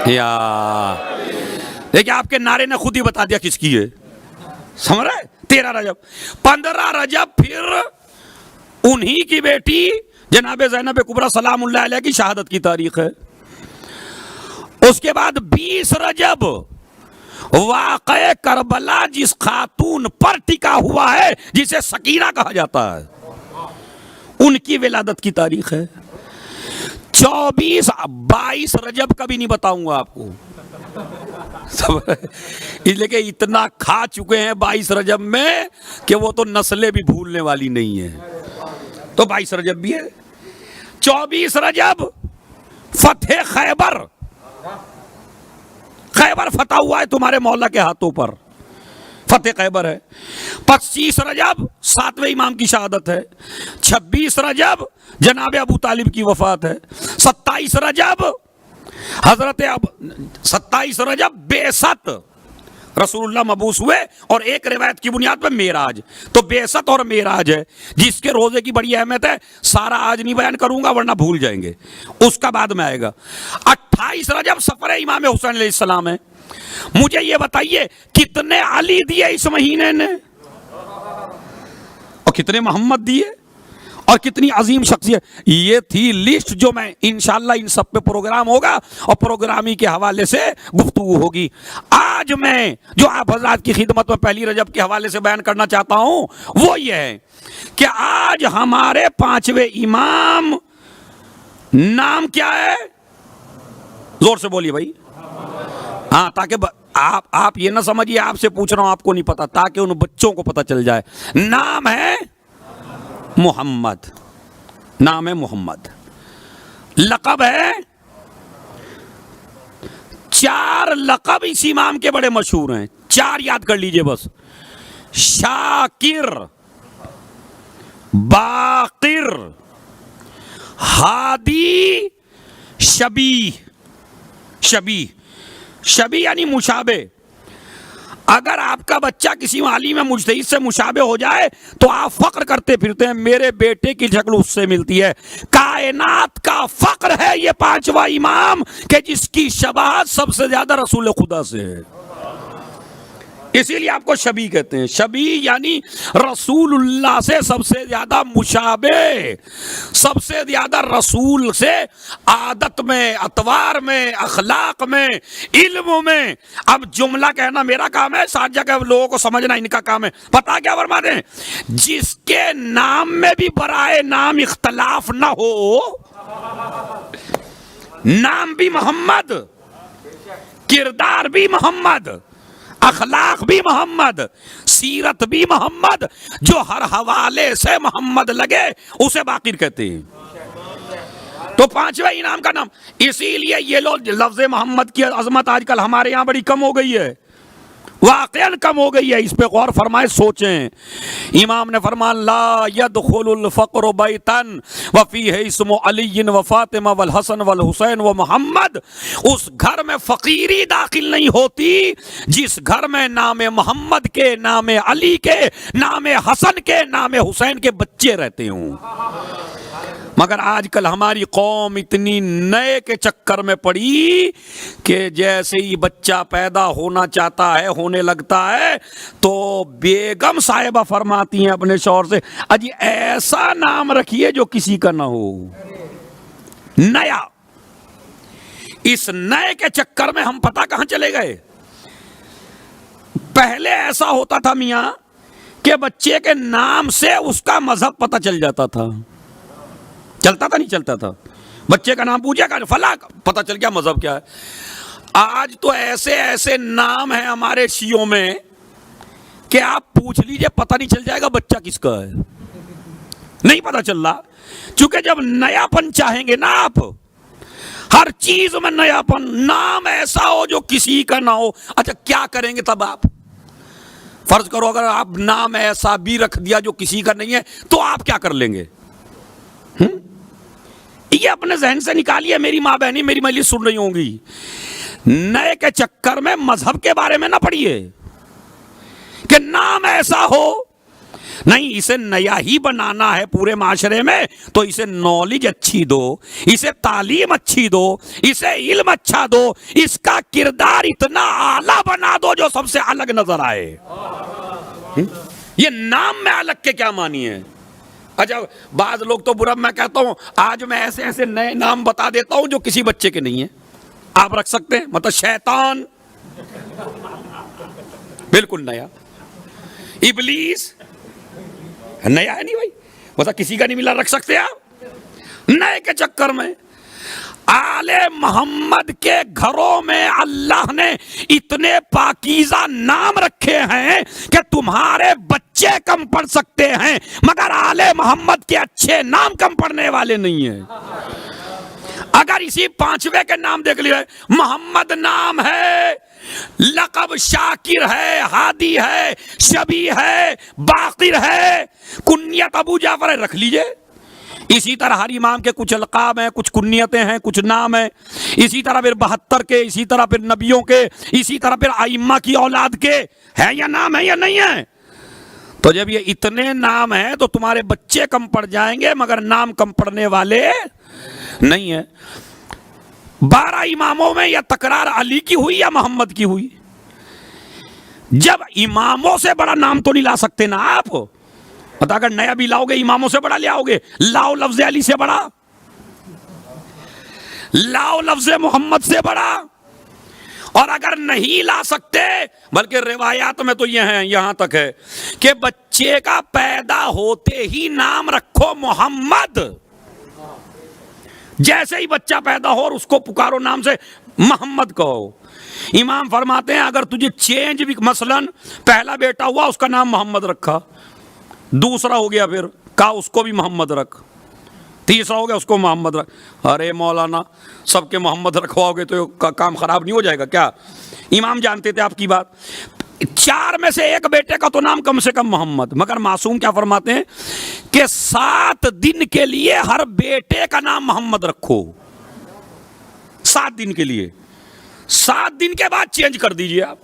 یا دیکھیں آپ کے نعرے نے خود ہی بتا دیا کس کی ہے، سمجھ رہے؟ 13 رجب۔ 15 رجب پھر انہی کی بیٹی جناب زینب کبریٰ سلام اللہ علیہ کی شہادت کی تاریخ ہے۔ اس کے بعد 20 رجب واقعہ کربلا جس خاتون پر ٹکا ہوا ہے جسے سکینہ کہا جاتا ہے، ان کی ولادت کی تاریخ ہے۔ 22 رجب کا بھی نہیں بتاؤں گا آپ کو، اس لیے کہ اتنا کھا چکے ہیں 22 رجب میں کہ وہ تو نسلیں بھی بھولنے والی نہیں ہیں۔ تو 22 رجب بھی ہے۔ 24 رجب فتح خیبر، خیبر فتح ہوا ہے تمہارے مولا کے ہاتھوں پر، فتح خیبر ہے۔ 25 رجب 7ویں امام کی شہادت ہے۔ 26 رجب جناب ابو طالب کی وفات ہے۔ 27 رجب 27 رجب بعثت، رسول اللہ مبعوث ہوئے، اور ایک روایت کی بنیاد پر معراج، تو بعثت اور معراج ہے جس کے روزے کی بڑی اہمیت ہے۔ سارا آج نہیں بیان کروں گا ورنہ بھول جائیں گے، اس کا بعد میں آئے گا۔ 28 رجب سفر امام حسین علیہ السلام ہے۔ مجھے یہ بتائیے کتنے علی دیے اس مہینے نے، اور کتنے محمد دیے، اور کتنی عظیم شخصیت۔ یہ تھی لسٹ جو میں انشاءاللہ ان سب پہ پروگرام ہوگا اور پروگرامی کے حوالے سے گفتگو ہوگی۔ آج آج میں جو آپ حضرات کی خدمت میں پہلی رجب کے حوالے سے بیان کرنا چاہتا ہوں وہ یہ ہے کہ آج ہمارے 5ویں امام نام کیا ہے؟ زور سے بولیے بھائی، ہاں، تاکہ آپ یہ نہ سمجھیے آپ سے پوچھ رہا ہوں آپ کو نہیں پتا، تاکہ ان بچوں کو پتا چل جائے۔ نام ہے محمد، نام ہے محمد، لقب ہے، 4 لقب اس امام کے بڑے مشہور ہیں، 4 یاد کر لیجئے بس: شاکر، باقر، ہادی، شبیہ۔ شبیہ یعنی مشابہ۔ اگر آپ کا بچہ کسی عالم مجتہد سے مشابہ ہو جائے تو آپ فخر کرتے پھرتے ہیں میرے بیٹے کی شکل اس سے ملتی ہے۔ کائنات کا فخر ہے یہ 5واں امام کہ جس کی شباہت سب سے زیادہ رسول خدا سے ہے، اسی لیے آپ کو شبیہ کہتے ہیں۔ شبیہ یعنی رسول اللہ سے سب سے زیادہ مشابہ، سب سے زیادہ رسول سے عادت میں، اطوار میں، اخلاق میں، علم میں۔ اب جملہ کہنا میرا کام ہے، 60 جگہ لوگوں کو سمجھنا ان کا کام ہے۔ پتا کیا فرماتے ہیں؟ جس کے نام میں بھی برائے نام اختلاف نہ ہو، نام بھی محمد، کردار بھی محمد، اخلاق بھی محمد، سیرت بھی محمد، جو ہر حوالے سے محمد لگے اسے باقر کہتے ہیں۔ تو 5واں انعام کا نام، اسی لیے یہ لوگ لفظ محمد کی عظمت آج کل ہمارے یہاں بڑی کم ہو گئی ہے، واقعاً کم ہو گئی ہے، اس پہ غور فرمائے، سوچیں۔ امام نے فرمایا لا يدخل الفقر بیتا وفیہ اسم علی و فاطمہ والحسن والحسین و محمد، اس گھر میں فقیری داخل نہیں ہوتی جس گھر میں نام محمد کے، نام علی کے، نام حسن کے، نام حسین کے بچے رہتے ہوں۔ مگر آج کل ہماری قوم اتنی نئے کے چکر میں پڑی کہ جیسے ہی بچہ پیدا ہونا چاہتا ہے، ہونے لگتا ہے، تو بیگم صاحبہ فرماتی ہیں اپنے شوہر سے اجی ایسا نام رکھیے جو کسی کا نہ ہو، نیا۔ اس نئے کے چکر میں ہم پتہ کہاں چلے گئے؟ پہلے ایسا ہوتا تھا میاں کہ بچے کے نام سے اس کا مذہب پتہ چل جاتا تھا، چلتا تھا نہیں چلتا تھا؟ بچے کا نام پوچھا کہ فلاں، پتہ چل گیا مذہب کیا ہے۔ آج تو ایسے ایسے نام ہیں ہمارے شیعوں میں کہ آپ پوچھ لیجئے پتہ نہیں چل جائے گا بچہ کس کا ہے، نہیں پتہ چل رہا، چونکہ جب نیا پن چاہیں گے نا آپ، ہر چیز میں نیا پن، نام ایسا ہو جو کسی کا نہ ہو۔ اچھا کیا کریں گے تب آپ؟ فرض کرو اگر آپ نام ایسا بھی رکھ دیا جو کسی کا نہیں ہے تو آپ کیا کر لیں گے؟ یہ اپنے ذہن سے نکالیے، میری ماں بہنیں میری مجلس سن رہی ہوں گی، نئے کے چکر میں مذہب کے بارے میں نہ پڑھیے کہ نام ایسا ہو، نہیں، اسے نیا ہی بنانا ہے پورے معاشرے میں تو اسے نالج اچھی دو، اسے تعلیم اچھی دو، اسے علم اچھا دو، اس کا کردار اتنا اعلیٰ بنا دو جو سب سے الگ نظر آئے۔ یہ نام میں الگ کے کیا معنی ہے؟ اچھا بعض لوگ تو برا، میں کہتا ہوں آج میں ایسے ایسے نئے نام بتا دیتا ہوں جو کسی بچے کے نہیں ہیں، آپ رکھ سکتے ہیں، مطلب شیطان بالکل نیا، ابلیس نیا ہے نہیں بھائی، مطلب کسی کا نہیں ملا، رکھ سکتے آپ نئے کے چکر میں۔ آل محمد کے گھروں میں اللہ نے اتنے پاکیزہ نام رکھے ہیں کہ تمہارے بچے کم پڑھ سکتے ہیں مگر آل محمد کے اچھے نام کم پڑھنے والے نہیں ہیں۔ اگر اسی 5ویں کے نام دیکھ لیے، محمد نام ہے، لقب شاکر ہے، ہادی ہے، شبی ہے، باقر ہے، کنیت ابو جعفر ہے، رکھ لیجئے۔ اسی طرح ہر امام کے کچھ القاب ہیں، کچھ کنیتیں ہیں، کچھ نام ہیں، اسی طرح پھر 72 کے، اسی طرح پھر نبیوں کے، اسی طرح پھر ائمہ کی اولاد کے ہے یا نام ہے یا نہیں ہے۔ تو جب یہ اتنے نام ہیں تو تمہارے بچے کم پڑ جائیں گے مگر نام کم پڑنے والے نہیں ہیں۔ 12 اماموں میں یا تکرار علی کی ہوئی یا محمد کی ہوئی؟ جب اماموں سے بڑا نام تو نہیں لا سکتے نا آپ، پتا اگر نیا بھی لاؤ گے اماموں سے بڑا لے آؤ گے، لاؤ لفظ علی سے بڑا، لاؤ لفظ محمد سے بڑا، اور اگر نہیں لا سکتے، بلکہ روایات میں تو یہ ہیں، یہاں تک ہے کہ بچے کا پیدا ہوتے ہی نام رکھو محمد، جیسے ہی بچہ پیدا ہو اور اس کو پکارو نام سے محمد کہو۔ امام فرماتے ہیں اگر تجھے چینج بھی، مثلا پہلا بیٹا ہوا اس کا نام محمد رکھا، دوسرا ہو گیا پھر کہا اس کو بھی محمد رکھ، تیسرا ہو گیا اس کو محمد رکھ، ارے مولانا سب کے محمد رکھواؤ گے تو کام خراب نہیں ہو جائے گا کیا؟ امام جانتے تھے آپ کی بات، 4 میں سے ایک بیٹے کا تو نام کم سے کم محمد، مگر معصوم کیا فرماتے ہیں کہ 7 دن کے لیے ہر بیٹے کا نام محمد رکھو، 7 دن کے لیے، 7 دن کے بعد چینج کر دیجئے آپ۔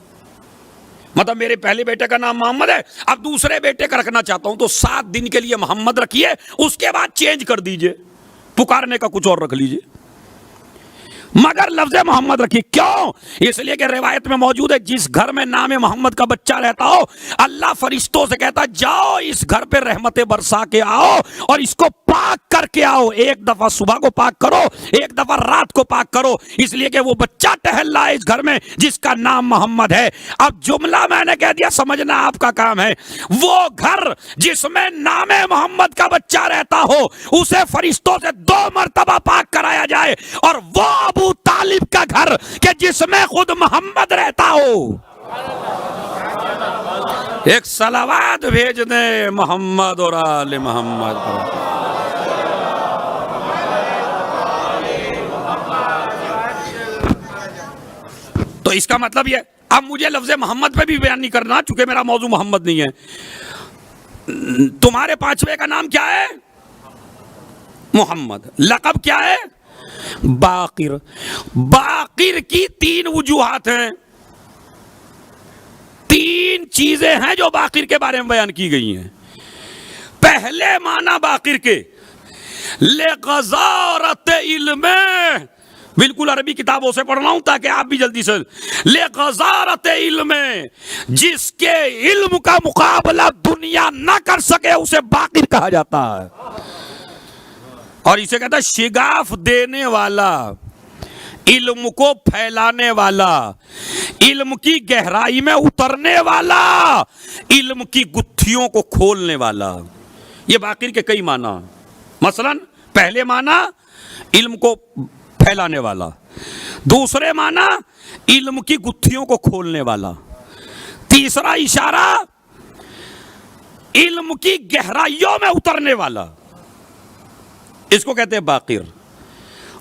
مطلب میرے پہلے بیٹے کا نام محمد ہے، اب دوسرے بیٹے کا رکھنا چاہتا ہوں تو 7 دن کے لیے محمد رکھیے، اس کے بعد چینج کر دیجئے، پکارنے کا کچھ اور رکھ لیجئے، مگر لفظ محمد رکھیے۔ کیوں؟ اس لیے کہ روایت میں موجود ہے جس گھر میں نام محمد کا بچہ رہتا ہو اللہ فرشتوں سے کہتا جاؤ اس گھر پہ رحمتیں برسا کے آؤ اور اس کو پاک کر کے آؤ، ایک دفعہ صبح کو پاک کرو، ایک دفعہ رات کو پاک کرو، اس لیے کہ وہ بچہ ٹہل رہا ہے اس گھر میں جس کا نام محمد ہے۔ اب جملہ میں نے کہہ دیا، سمجھنا آپ کا کام ہے۔ وہ گھر جس میں نام محمد کا بچہ رہتا ہو اسے فرشتوں سے 2 مرتبہ پاک کرایا جائے، اور وہ ابو طالب کا گھر کہ جس میں خود محمد رہتا ہو، ایک صلوات بھیج دیں محمد اور آل محمد۔ تو اس کا مطلب یہ، اب مجھے لفظ محمد پہ بھی بیان نہیں کرنا چونکہ میرا موضوع محمد نہیں ہے۔ تمہارے 5ویں کا نام کیا ہے؟ محمد۔ لقب کیا ہے؟ باقر۔ باقر کی 3 وجوہات ہیں، 3 چیزیں ہیں جو باقر کے بارے میں بیان کی گئی ہیں۔ پہلے معنی باقر کے لغزارت علم، بالکل عربی کتابوں سے پڑھ رہا ہوں تاکہ آپ بھی جلدی سے، لغزارت علم، جس کے علم کا مقابلہ دنیا نہ کر سکے اسے باقر کہا جاتا ہے، اور اسے کہتا ہے شگاف دینے والا، علم کو پھیلانے والا، علم کی گہرائی میں اترنے والا، علم کی گتھیوں کو کھولنے والا۔ یہ باقر کے کئی معنی، مثلا پہلے معنی علم کو پھیلانے والا، دوسرے معنی علم کی گتھیوں کو کھولنے والا، تیسرا اشارہ علم کی گہرائیوں میں اترنے والا، اس کو کہتے ہیں باقر۔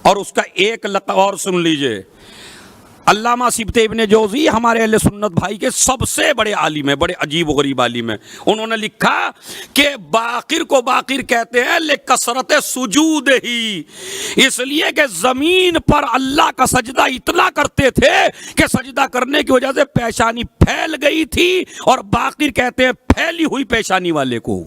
اور اس کا ایک لقب اور سن لیجئے، علامہ سبط ابن جوزی ہمارے اہل سنت بھائی کے سب سے بڑے عالم ہیں، بڑے عجیب و غریب عالم ہیں، انہوں نے لکھا کہ باقر کو باقر کہتے ہیں لکثرت سجود ہی، اس لیے کہ زمین پر اللہ کا سجدہ اتنا کرتے تھے کہ سجدہ کرنے کی وجہ سے پیشانی پھیل گئی تھی، اور باقر کہتے ہیں پھیلی ہوئی پیشانی والے کو۔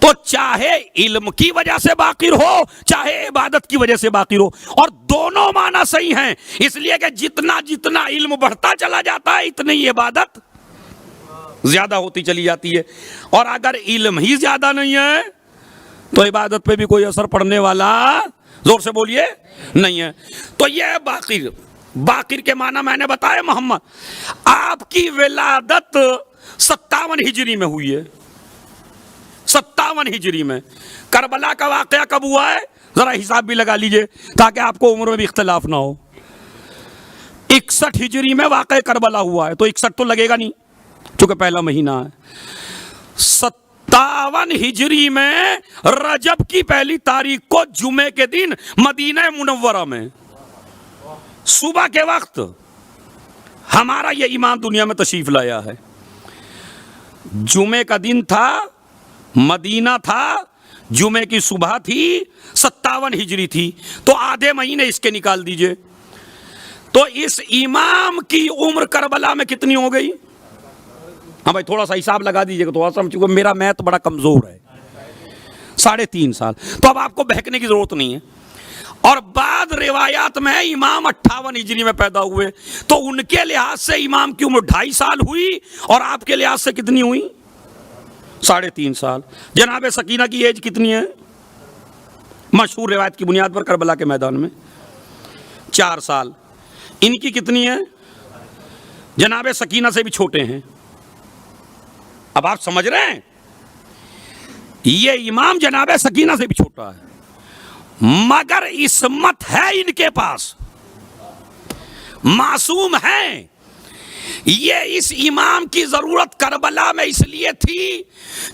تو چاہے علم کی وجہ سے باقر ہو چاہے عبادت کی وجہ سے باقر ہو، اور دونوں معنی صحیح ہیں، اس لیے کہ جتنا جتنا علم بڑھتا چلا جاتا ہے اتنی ہی عبادت زیادہ ہوتی چلی جاتی ہے، اور اگر علم ہی زیادہ نہیں ہے تو عبادت پہ بھی کوئی اثر پڑنے والا، زور سے بولیے، نہیں ہے۔ تو یہ ہے باقر۔ باقر کے معنی میں نے بتایا محمد۔ آپ کی ولادت 57 ہجری میں ہوئی ہے، 57 ہجری میں۔ کربلا کا واقعہ کب ہوا ہے ذرا حساب بھی لگا لیجئے تاکہ آپ کو عمر میں بھی اختلاف نہ ہو۔ 61 ہجری میں واقعہ کربلا ہوا ہے، تو 61 تو لگے گا نہیں چونکہ پہلا مہینہ ہے۔ 57 ہجری میں رجب کی پہلی تاریخ کو جمعے کے دن مدینہ منورہ میں صبح کے وقت ہمارا یہ امام دنیا میں تشریف لایا ہے۔ جمعے کا دن تھا، مدینہ تھا، جمعے کی صبح تھی، 57 ہجری تھی، تو آدھے مہینے اس کے نکال دیجئے، تو اس امام کی عمر کربلا میں کتنی ہو گئی؟ ہاں بھائی تھوڑا سا حساب لگا دیجئے گا تو سمجھو، میرا میتھ بڑا کمزور ہے، 3.5 سال۔ تو اب آپ کو بہکنے کی ضرورت نہیں ہے۔ اور بعد روایات میں امام 58 ہجری میں پیدا ہوئے، تو ان کے لحاظ سے امام کی عمر 2.5 سال ہوئی، اور آپ کے لحاظ سے کتنی ہوئی؟ 3.5 سال۔ جناب سکینہ کی ایج کتنی ہے مشہور روایت کی بنیاد پر کربلا کے میدان میں؟ 4 سال۔ ان کی کتنی ہے؟ جناب سکینہ سے بھی چھوٹے ہیں. اب آپ سمجھ رہے ہیں، یہ امام جناب سکینہ سے بھی چھوٹا ہے، مگر عصمت ہے ان کے پاس، معصوم ہیں. یہ اس امام کی ضرورت کربلا میں اس لیے تھی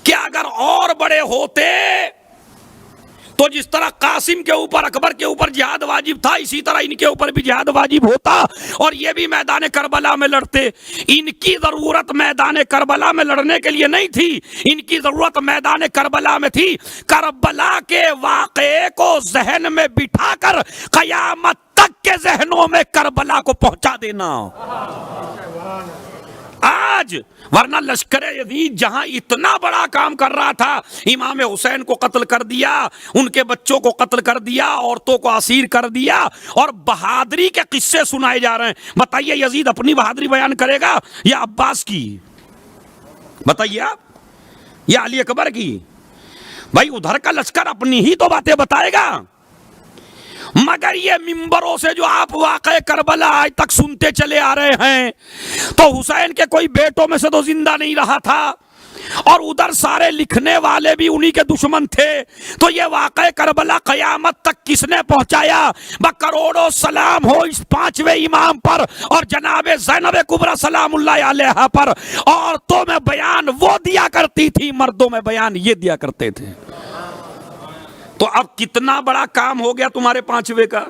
کہ اگر اور بڑے ہوتے تو جس طرح قاسم کے اوپر، اکبر کے اوپر جہاد واجب تھا، اسی طرح ان کے اوپر بھی جہاد واجب ہوتا اور یہ بھی میدان کربلا میں لڑتے. ان کی ضرورت میدان کربلا میں لڑنے کے لیے نہیں تھی، ان کی ضرورت میدان کربلا میں تھی کربلا کے واقعے کو ذہن میں بٹھا کر قیامت تک کے ذہنوں میں کربلا کو پہنچا دینا. آج ورنہ لشکر یزید جہاں اتنا بڑا کام کر رہا تھا، امام حسین کو قتل کر دیا، ان کے بچوں کو قتل کر دیا، عورتوں کو اسیر کر دیا، اور بہادری کے قصے سنائے جا رہے ہیں. بتائیے یزید اپنی بہادری بیان کرے گا یا عباس کی؟ بتائیے آپ، یا علی اکبر کی؟ بھائی ادھر کا لشکر اپنی ہی تو باتیں بتائے گا. مگر یہ ممبروں سے جو آپ واقعہ کربلا آج تک سنتے چلے آ رہے ہیں، تو حسین کے کوئی بیٹوں میں سے تو زندہ نہیں رہا تھا، اور ادھر سارے لکھنے والے بھی انہی کے دشمن تھے. تو یہ واقعہ کربلا قیامت تک کس نے پہنچایا؟ کروڑوں سلام ہو اس پانچویں امام پر اور جناب زینب کبریٰ سلام اللہ علیہا پر. عورتوں میں بیان وہ دیا کرتی تھی، مردوں میں بیان یہ دیا کرتے تھے. تو اب کتنا بڑا کام ہو گیا تمہارے پانچویں کا.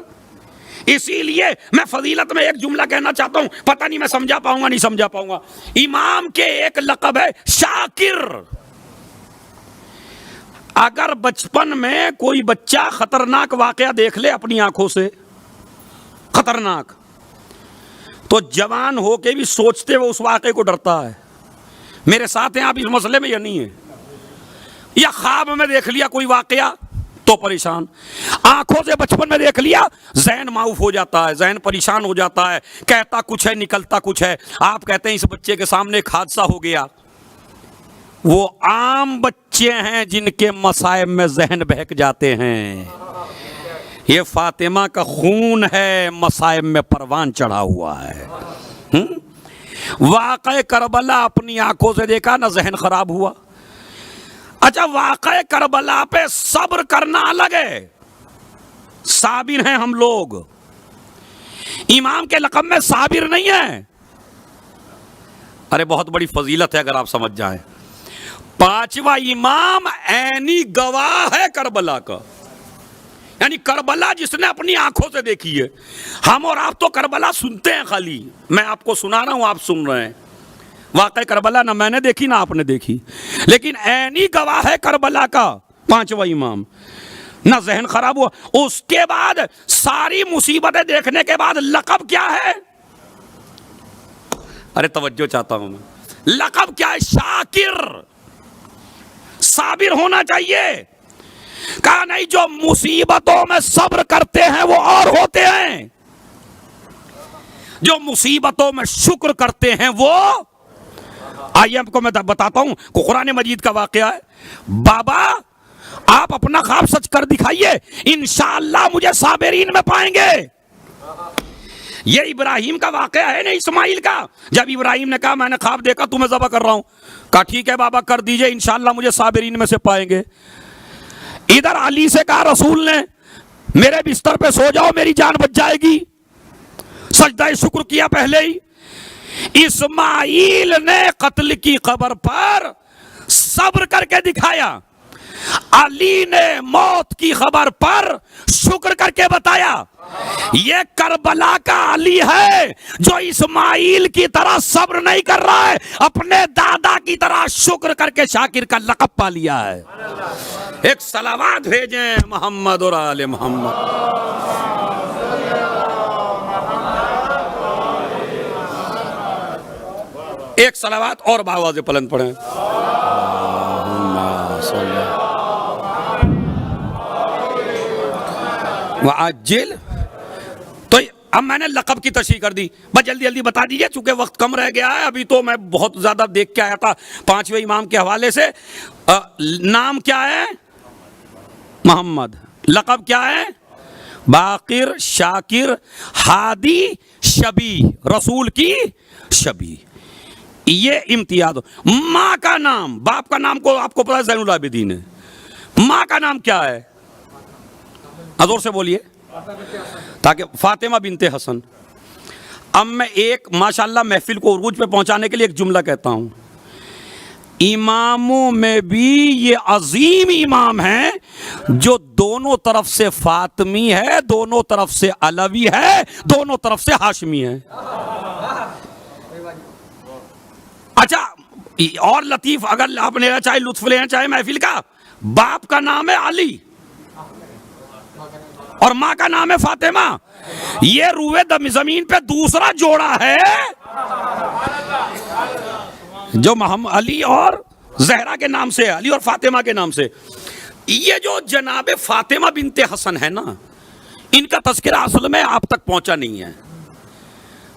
اسی لیے میں فضیلت میں ایک جملہ کہنا چاہتا ہوں، پتہ نہیں میں سمجھا پاؤں گا نہیں سمجھا پاؤں گا. امام کے ایک لقب ہے شاکر. اگر بچپن میں کوئی بچہ خطرناک واقعہ دیکھ لے اپنی آنکھوں سے، خطرناک، تو جوان ہو کے بھی سوچتے ہوئے اس واقعے کو ڈرتا ہے. میرے ساتھ ہیں آپ اس مسئلے میں یا نہیں ہے؟ یا خواب میں دیکھ لیا کوئی واقعہ تو پریشان، آنکھوں سے بچپن میں دیکھ لیا ذہن معاف ہو جاتا ہے، ذہن پریشان ہو جاتا ہے، کہتا کچھ ہے نکلتا کچھ ہے. آپ کہتے ہیں اس بچے کے سامنے ایک حادثہ ہو گیا. وہ عام بچے ہیں جن کے مصائب میں ذہن بہک جاتے ہیں. یہ فاطمہ کا خون ہے، مصائب میں پروان چڑھا ہوا ہے. واقعہ کربلا اپنی آنکھوں سے دیکھا، نہ ذہن خراب ہوا. اچھا واقعہ کربلا پہ صبر کرنا الگ ہے. صابر ہیں ہم لوگ، امام کے لقب میں صابر نہیں ہے. ارے بہت بڑی فضیلت ہے اگر آپ سمجھ جائیں. پانچواں امام عینی گواہ ہے کربلا کا، یعنی کربلا جس نے اپنی آنکھوں سے دیکھی ہے. ہم اور آپ تو کربلا سنتے ہیں، خالی میں آپ کو سنا رہا ہوں، آپ سن رہے ہیں. واقعہ کربلا نہ میں نے دیکھی نہ آپ نے دیکھی، لیکن عینی گواہ ہے کربلا کا پانچواں امام. نہ ذہن خراب ہوا. اس کے بعد ساری مصیبتیں دیکھنے کے بعد لقب کیا ہے؟ ارے توجہ چاہتا ہوں میں. لقب کیا ہے؟ شاکر. صابر ہونا چاہیے. کہا نہیں، جو مصیبتوں میں صبر کرتے ہیں وہ اور ہوتے ہیں، جو مصیبتوں میں شکر کرتے ہیں وہ. آئیے آپ کو میں بتاتا ہوں، قرآن مجید کا واقعہ ہے. بابا آپ اپنا خواب سچ کر دکھائیے، انشاءاللہ مجھے صابرین میں پائیں گے. یہ ابراہیم کا واقعہ ہے نا، اسماعیل کا. جب ابراہیم نے کہا میں نے خواب دیکھا تمہیں ذبح کر رہا ہوں، کہا ٹھیک ہے بابا کر دیجئے، انشاءاللہ مجھے صابرین میں سے پائیں گے. ادھر علی سے کہا رسول نے میرے بستر پہ سو جاؤ میری جان بچ جائے گی، سجدہ شکر کیا پہلے ہی. اسماعیل نے قتل کی خبر پر صبر کر کے دکھایا، علی نے موت کی خبر پر شکر کر کے بتایا. یہ کربلا کا علی ہے جو اسماعیل کی طرح صبر نہیں کر رہا ہے، اپنے دادا کی طرح شکر کر کے شاکر کا لقب پا لیا ہے. ایک صلوات بھیجیں محمد اور آل محمد. ایک صلوات اور بآواز بلند پڑھیں. وعجل. تو اب میں نے لقب کی تشریح کر دی، بس جلدی جلدی بتا دیجئے چونکہ وقت کم رہ گیا ہے. ابھی تو میں بہت زیادہ دیکھ کے آیا تھا پانچویں امام کے حوالے سے. نام کیا ہے؟ محمد. لقب کیا ہے؟ باقر، شاکر، ہادی، شبی، رسول کی شبی، یہ امتیاز. ماں کا نام، باپ کا نام کو آپ کو پتا ہے زین العابدین ہے، ماں کا نام کیا ہے؟ زور سے بولیے تاکہ فاطمہ بنت حسن. اب میں ایک ماشاءاللہ محفل کو عروج پہ پہنچانے کے لیے ایک جملہ کہتا ہوں. اماموں میں بھی یہ عظیم امام ہیں جو دونوں طرف سے فاطمی ہے، دونوں طرف سے علوی ہے، دونوں طرف سے ہاشمی ہے. اچھا اور لطیف، اگر آپ لینا چاہے لطف لینا چاہے محفل کا، باپ کا نام ہے علی اور ماں کا نام ہے فاطمہ. یہ روئے زمین پہ دوسرا جوڑا ہے جو محمد علی اور زہرا کے نام سے ہے، علی اور فاطمہ کے نام سے. یہ جو جناب فاطمہ بنت حسن ہے نا، ان کا تذکرہ اصل میں آپ تک پہنچا نہیں ہے.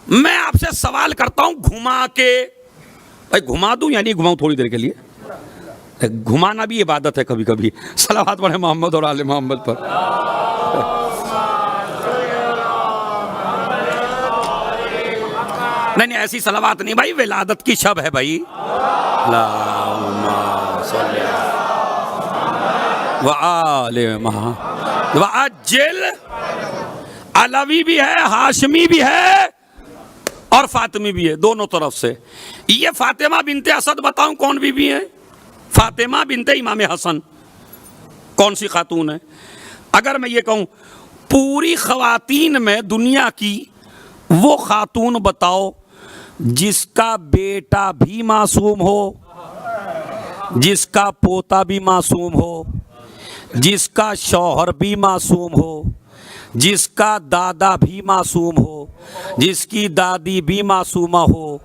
میں آپ سے سوال کرتا ہوں گھما کے، بھائی گھما دوں یعنی گھماؤں تھوڑی دیر کے لیے، گھمانا بھی عبادت ہے کبھی کبھی. صلوات پڑھیں محمد اور آل محمد پر. نہیں ایسی صلوات نہیں بھائی، ولادت کی شب ہے بھائی. اللہم صلی وآل محمد وعجل. علوی بھی ہے، ہاشمی بھی ہے اور فاطمی بھی ہے، دونوں طرف سے. یہ فاطمہ بنت اسد بتاؤں کون بی بی ہے؟ فاطمہ بنت امام حسن کون سی خاتون ہے؟ اگر میں یہ کہوں پوری خواتین میں دنیا کی وہ خاتون بتاؤ جس کا بیٹا بھی معصوم ہو، جس کا پوتا بھی معصوم ہو، جس کا شوہر بھی معصوم ہو، جس کا دادا بھی معصوم ہو، جس کی دادی بھی معصومہ ہو،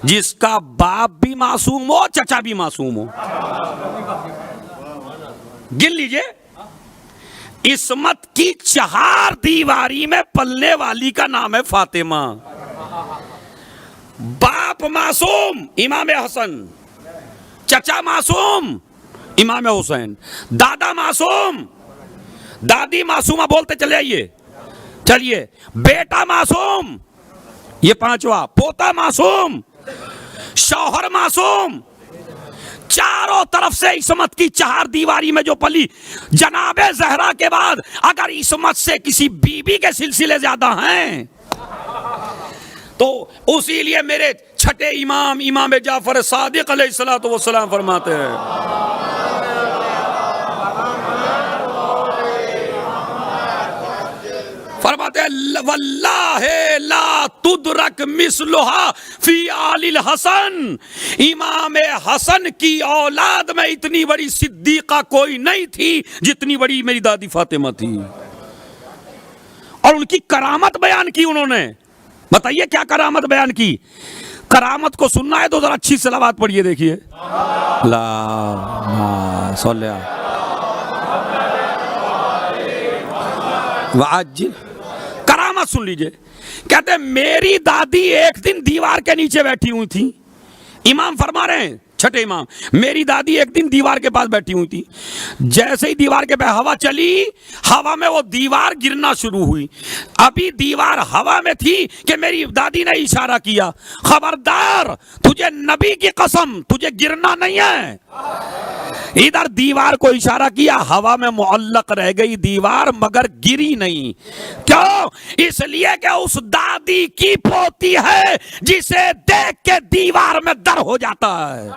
جس کا باپ بھی معصوم ہو، چچا بھی معصوم ہو. گن لیجئے. عصمت کی چہار دیواری میں پلنے والی کا نام ہے فاطمہ. باپ معصوم امام حسن، چچا معصوم امام حسین، دادا معصوم، دادی معصومہ بولتے چلے آئیے. چلیے بیٹا معصوم، یہ پانچواں، پوتا معصوم، شوہر معصوم. چاروں طرف سے عصمت کی چہار دیواری میں جو پلی. جناب زہرا کے بعد اگر عصمت سے کسی بی بی کے سلسلے زیادہ ہیں تو اسی لیے میرے چھٹے امام امام جعفر صادق علیہ الصلوۃ والسلام فرماتے ہیں واللہ لا تدرک مثلھا فی آل الحسن. امام حسن کی اولاد میں اتنی بڑی صدیقہ کوئی نہیں تھی جتنی بڑی میری دادی فاطمہ تھی. اور ان کی کرامت بیان کی انہوں نے. بتائیے کیا کرامت بیان کی؟ کرامت کو سننا ہے تو ذرا اچھی صلوات پڑھیے دیکھیے. اللہم صلی وعجل. کرامت سن لیجئے. کہتے ہیں میری دادی ایک دن دیوار کے نیچے بیٹھی ہوئی تھی. امام فرما رہے ہیں چھٹے امام، میری دادی ایک دن دیوار کے پاس بیٹھی ہوئی تھی. جیسے ہی دیوار کے پاس ہوا چلی، ہوا میں وہ دیوار گرنا شروع ہوئی. ابھی دیوار ہوا میں تھی کہ میری دادی نے اشارہ کیا، خبردار تجھے نبی کی قسم تجھے گرنا نہیں ہے. ادھر دیوار کو اشارہ کیا، ہوا میں معلق رہ گئی دیوار مگر گری نہیں. کیوں؟ اس لیے کہ اس دادی کی پوتی ہے جسے دیکھ کے دیوار میں در ہو جاتا ہے.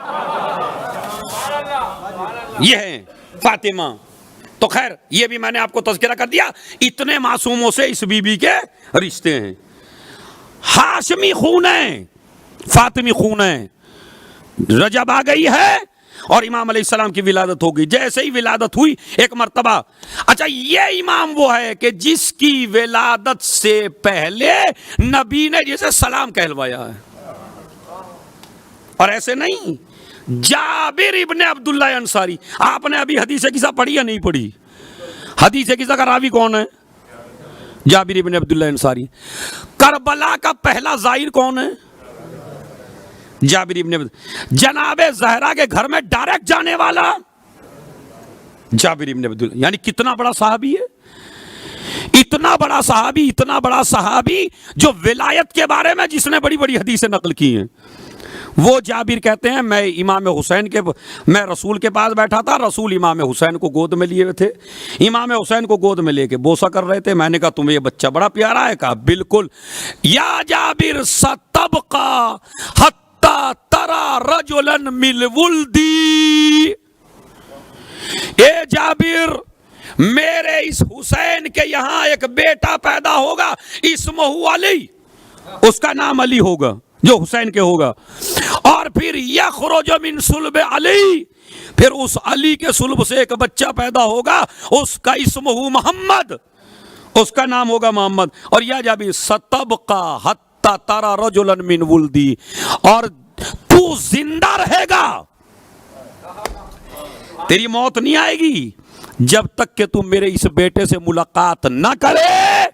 یہ ہے فاطمہ. تو خیر یہ بھی میں نے آپ کو تذکرہ کر دیا. اتنے معصوموں سے اس بی بی کے رشتے ہیں. ہاشمی خون ہے، فاطمی خون ہے. رجب آ گئی ہے اور امام علیہ السلام کی ولادت ہو گئی. جیسے ہی ولادت ہوئی ایک مرتبہ، اچھا یہ امام وہ ہے کہ جس کی ولادت سے پہلے نبی نے جسے سلام کہلوایا ہے. اور ایسے نہیں. جابر ابن عبداللہ انصاری، آپ نے ابھی حدیث قصہ پڑھی یا نہیں پڑھی؟ حدیث قصہ کا راوی کون ہے؟ جابر ابن عبداللہ انصاری. کربلا کا پہلا زائر کون ہے؟ جابر ابن عبداللہ. جناب زہرا کے گھر میں ڈائریکٹ جانے والا جابر ابن عبداللہ. یعنی کتنا بڑا صحابی ہے. اتنا بڑا صحابی جو ولایت کے بارے میں جس نے بڑی بڑی حدیثیں نقل کی ہیں، وہ جابر کہتے ہیں میں رسول کے پاس بیٹھا تھا، رسول امام حسین کو گود میں لیے ہوئے تھے، امام حسین کو گود میں لے کے بوسہ کر رہے تھے، میں نے کہا تمہیں یہ بچہ بڑا پیارا ہے؟ کہا بالکل، یا جابر ستبقى حتی ترى رجلا من ولدی، اے جابر میرے اس حسین کے یہاں ایک بیٹا پیدا ہوگا، اسمہ علی، اس کا نام علی ہوگا جو حسین کے ہوگا، اور پھر یخرج من صلب علی، پھر اس علی کے صلب سے ایک بچہ پیدا ہوگا، اس کا اسمہ محمد، اس کا نام ہوگا محمد، اور یا جابر ستبقى حتی ترى رجلا من ولدی، اور تو زندہ رہے گا، تیری موت نہیں آئے گی جب تک کہ تم میرے اس بیٹے سے ملاقات نہ کرے،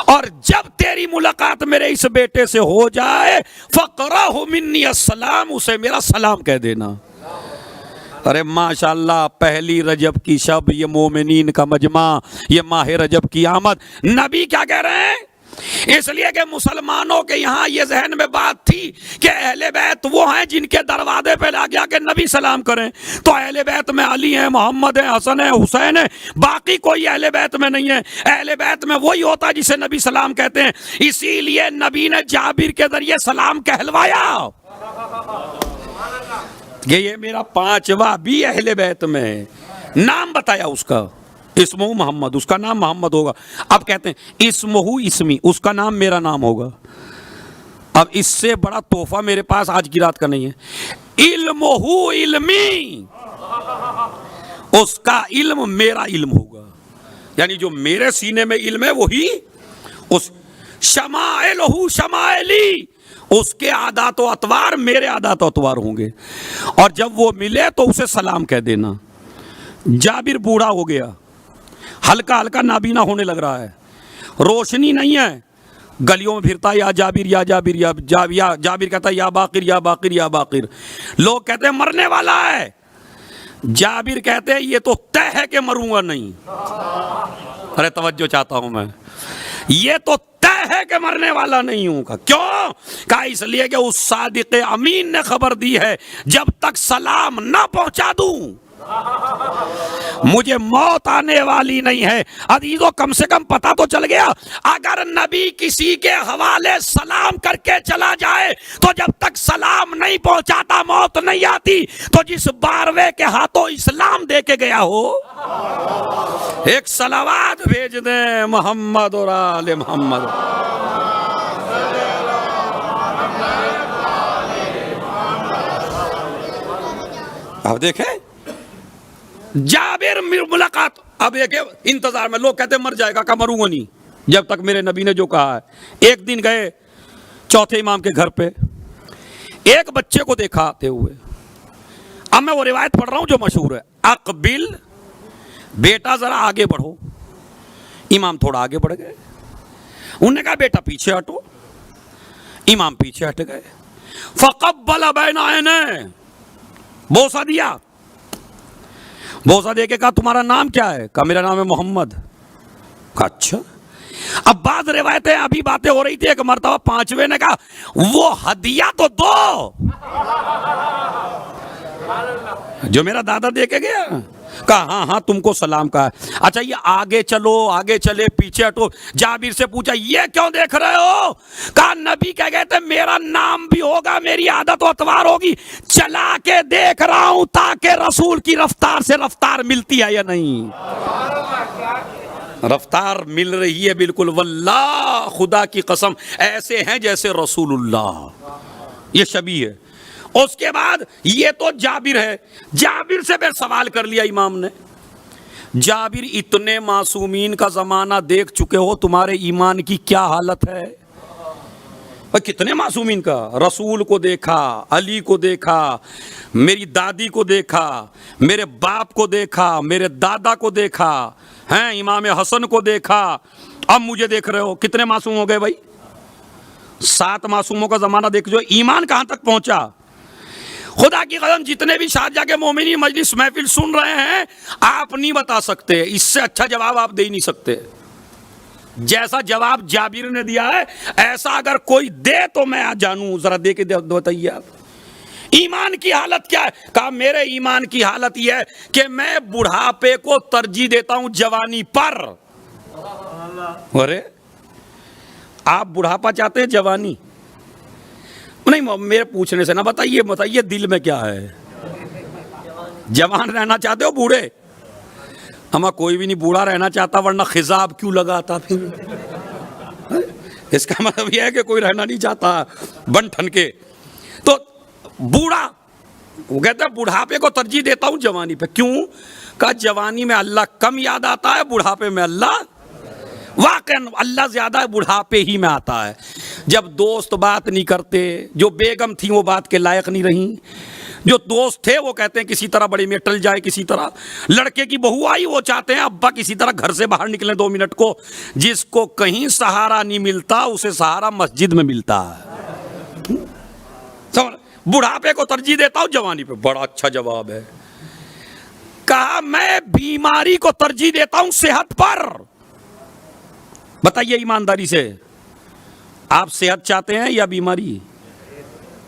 اور جب تیری ملاقات میرے اس بیٹے سے ہو جائے فقرہ منی السلام، اسے میرا سلام کہہ دینا۔ ارے ماشاءاللہ، پہلی رجب کی شب، یہ مومنین کا مجمع، یہ ماہ رجب کی آمد، نبی کیا کہہ رہے ہیں؟ اس لیے کہ مسلمانوں کے یہاں یہ ذہن میں بات تھی کہ اہل بیت وہ ہیں جن کے دروازے پہ لا گیا کہ نبی سلام کریں، تو اہل بیت میں علی ہیں، محمد ہیں، حسن ہیں، حسین ہیں، باقی کوئی اہل بیت میں نہیں ہے، اہل بیت میں وہی ہوتا ہے جسے نبی سلام کہتے ہیں، اسی لیے نبی نے جابر کے ذریعے سلام کہلوایا کہ یہ میرا پانچواں بھی اہل بیت میں ہے، نام بتایا اس کا، اسمہ محمد، اس کا نام محمد ہوگا۔ اب کہتے ہیں اسمہ اسمی، اس کا نام میرا نام ہوگا۔ اب اس سے بڑا تحفہ میرے پاس آج کی رات کا نہیں ہے، علمہ علمی، اس کا علم میرا علم ہوگا، یعنی جو میرے سینے میں علم ہے وہی اس، شمائلہ شمائلی، اس کے عادات و اطوار میرے عادات و اطوار ہوں گے، اور جب وہ ملے تو اسے سلام کہہ دینا۔ جابر بوڑھا ہو گیا، ہلکا ہلکا نابینا ہونے لگ رہا ہے، روشنی نہیں ہے، گلیوں میں پھرتا یا جابر یا جابر یا جابر کہتا ہے یا باقر یا باقر یا باقر، لوگ کہتے ہیں مرنے والا ہے، جابر کہتے ہیں یہ تو طے ہے کہ مروں گا نہیں۔ ارے توجہ چاہتا ہوں میں، یہ تو طے ہے کہ مرنے والا نہیں ہوں گا۔ کیوں؟ کہا اس لیے کہ اس صادق امین نے خبر دی ہے جب تک سلام نہ پہنچا دوں مجھے موت آنے والی نہیں ہے۔ عزیزو کم سے کم پتہ تو چل گیا، اگر نبی کسی کے حوالے سلام کر کے چلا جائے تو جب تک سلام نہیں پہنچاتا موت نہیں آتی، تو جس باروے کے ہاتھوں اسلام دے کے گیا ہو ایک صلوات بھیج دیں محمد اور آل محمد۔ اب دیکھیں جابر ملاقات، اب ایک انتظار میں، لوگ کہتے مر جائے گا، کہ مروں گا نہیں جب تک میرے نبی نے جو کہا ہے۔ ایک دن گئے چوتھے امام کے گھر پہ، ایک بچے کو دیکھا آتے ہوئے، اب میں وہ روایت پڑھ رہا ہوں جو مشہور ہے، اقبل، بیٹا ذرا آگے بڑھو۔ امام تھوڑا آگے بڑھ گئے، انہوں نے کہا بیٹا پیچھے ہٹو، امام پیچھے ہٹ گئے، فقبل بین عینیہ، بوسہ دیا، بوسہ دے کے کہا تمہارا نام کیا ہے؟ کہا میرا نام ہے محمد۔ کہا اچھا۔ اب بعض روایتیں ابھی باتیں ہو رہی تھی، ایک مرتبہ پانچویں نے کہا وہ ہدیہ تو دو جو میرا دادا دے کے گیا۔ کہا ہاں ہاں تم کو سلام کہا ہے۔ اچھا یہ آگے چلو، آگے چلے، پیچھے ہٹو۔ جابر سے پوچھا یہ کیوں دیکھ رہے ہو؟ کہا نبی کہہ گئے تھے میرا نام بھی ہوگا، میری عادت و اتوار ہوگی، چلا کے دیکھ رہا ہوں تاکہ رسول کی رفتار سے رفتار ملتی ہے یا نہیں۔ رفتار مل رہی ہے بالکل، واللہ خدا کی قسم ایسے ہیں جیسے رسول اللہ، یہ شبیہ ہے۔ اس کے بعد یہ تو جابر ہے، جابر سے پھر سوال کر لیا امام نے، جابر اتنے معصومین کا زمانہ دیکھ چکے ہو، تمہارے ایمان کی کیا حالت ہے؟ کتنے معصومین کا، رسول کو دیکھا، علی کو دیکھا، میری دادی کو دیکھا، میرے باپ کو دیکھا، میرے دادا کو دیکھا، ہیں امام حسن کو دیکھا، اب مجھے دیکھ رہے ہو، کتنے معصوم ہو گئے بھائی؟ 7 معصوموں کا زمانہ دیکھ جو ایمان کہاں تک پہنچا۔ خدا کی قسم جتنے بھی شارجہ کے مومنین مجلس محفل سن رہے ہیں، آپ نہیں بتا سکتے، اس سے اچھا جواب آپ دے ہی نہیں سکتے۔ جیسا جواب جابر نے دیا ہے ایسا اگر کوئی دے تو میں جانوں. ذرا دے کے بتائیے آپ ایمان کی حالت کیا ہے. کہا میرے ایمان کی حالت یہ ہے کہ میں بڑھاپے کو ترجیح دیتا ہوں جوانی پر. ارے آپ بڑھاپا چاہتے ہیں جوانی نہیں؟ میرے پوچھنے سے نہ بتائیے دل میں کیا ہے. جوان رہنا چاہتے ہو بوڑھے؟ ہمیں کوئی بھی نہیں بوڑھا رہنا چاہتا ورنہ خضاب کیوں لگاتا پھر. اس کا مطلب یہ ہے کہ کوئی رہنا نہیں چاہتا بن ٹھن کے. تو بوڑھا وہ کہتا ہے بڑھاپے کو ترجیح دیتا ہوں جوانی پہ. کیوں؟ کہ جوانی میں اللہ کم یاد آتا ہے, بڑھاپے میں اللہ واقعا اللہ زیادہ بڑھاپے ہی میں آتا ہے. جب دوست بات نہیں کرتے, جو بیگم تھی وہ بات کے لائق نہیں رہیں, جو دوست تھے وہ کہتے ہیں کسی طرح بڑی میں ٹل جائے, کسی طرح لڑکے کی بہو آئی وہ چاہتے ہیں ابا کسی طرح گھر سے باہر نکلیں 2 منٹ کو. جس کو کہیں سہارا نہیں ملتا اسے سہارا مسجد میں ملتا ہے. بڑھاپے کو ترجیح دیتا ہوں جوانی پہ. بڑا اچھا جواب ہے. کہا میں بیماری کو ترجیح دیتا ہوں صحت پر. بتائیے ایمانداری سے آپ صحت چاہتے ہیں یا بیماری؟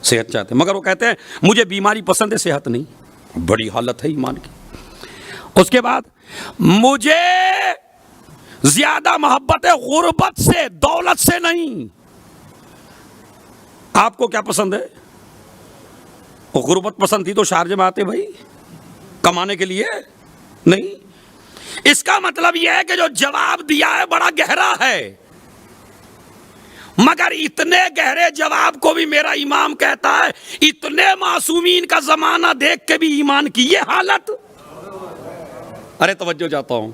صحت چاہتے ہیں, مگر وہ کہتے ہیں مجھے بیماری پسند ہے صحت نہیں. بڑی حالت ہے ایمان کی. اس کے بعد مجھے زیادہ محبت ہے غربت سے, دولت سے نہیں. آپ کو کیا پسند ہے؟ غربت پسند تھی تو شارجہ میں آتے بھائی کمانے کے لیے نہیں. اس کا مطلب یہ ہے کہ جو جواب دیا ہے بڑا گہرا ہے, مگر اتنے گہرے جواب کو بھی میرا امام کہتا ہے اتنے معصومین کا زمانہ دیکھ کے بھی ایمان کی یہ حالت. ارے توجہ چاہتا ہوں,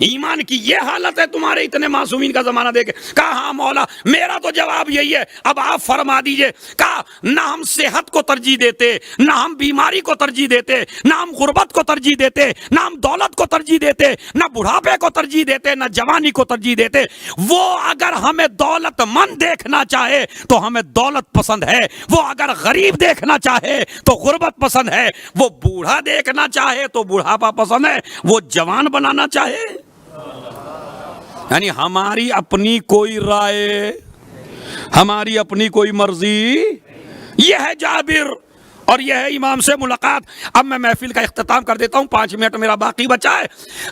ایمان کی یہ حالت ہے تمہارے اتنے معصومین کا زمانہ دیکھ. کہا ہاں مولا میرا تو جواب یہی ہے, اب آپ فرما دیجئے. کہا نہ ہم صحت کو ترجیح دیتے, نہ ہم بیماری کو ترجیح دیتے, نہ ہم غربت کو ترجیح دیتے, نہ ہم دولت کو ترجیح دیتے, نہ بڑھاپے کو ترجیح دیتے, نہ جوانی کو ترجیح دیتے. وہ اگر ہمیں دولت مند دیکھنا چاہے تو ہمیں دولت پسند ہے, وہ اگر غریب دیکھنا چاہے تو غربت پسند ہے, وہ بوڑھا دیکھنا چاہے تو بڑھاپا پسند ہے, وہ جوان بنانا چاہے. یعنی ہماری اپنی کوئی رائے, ہماری اپنی کوئی مرضی. یہ ہے جابر اور یہ ہے امام سے ملاقات. اب میں محفل کا اختتام کر دیتا ہوں, 5 منٹ میرا باقی بچا ہے.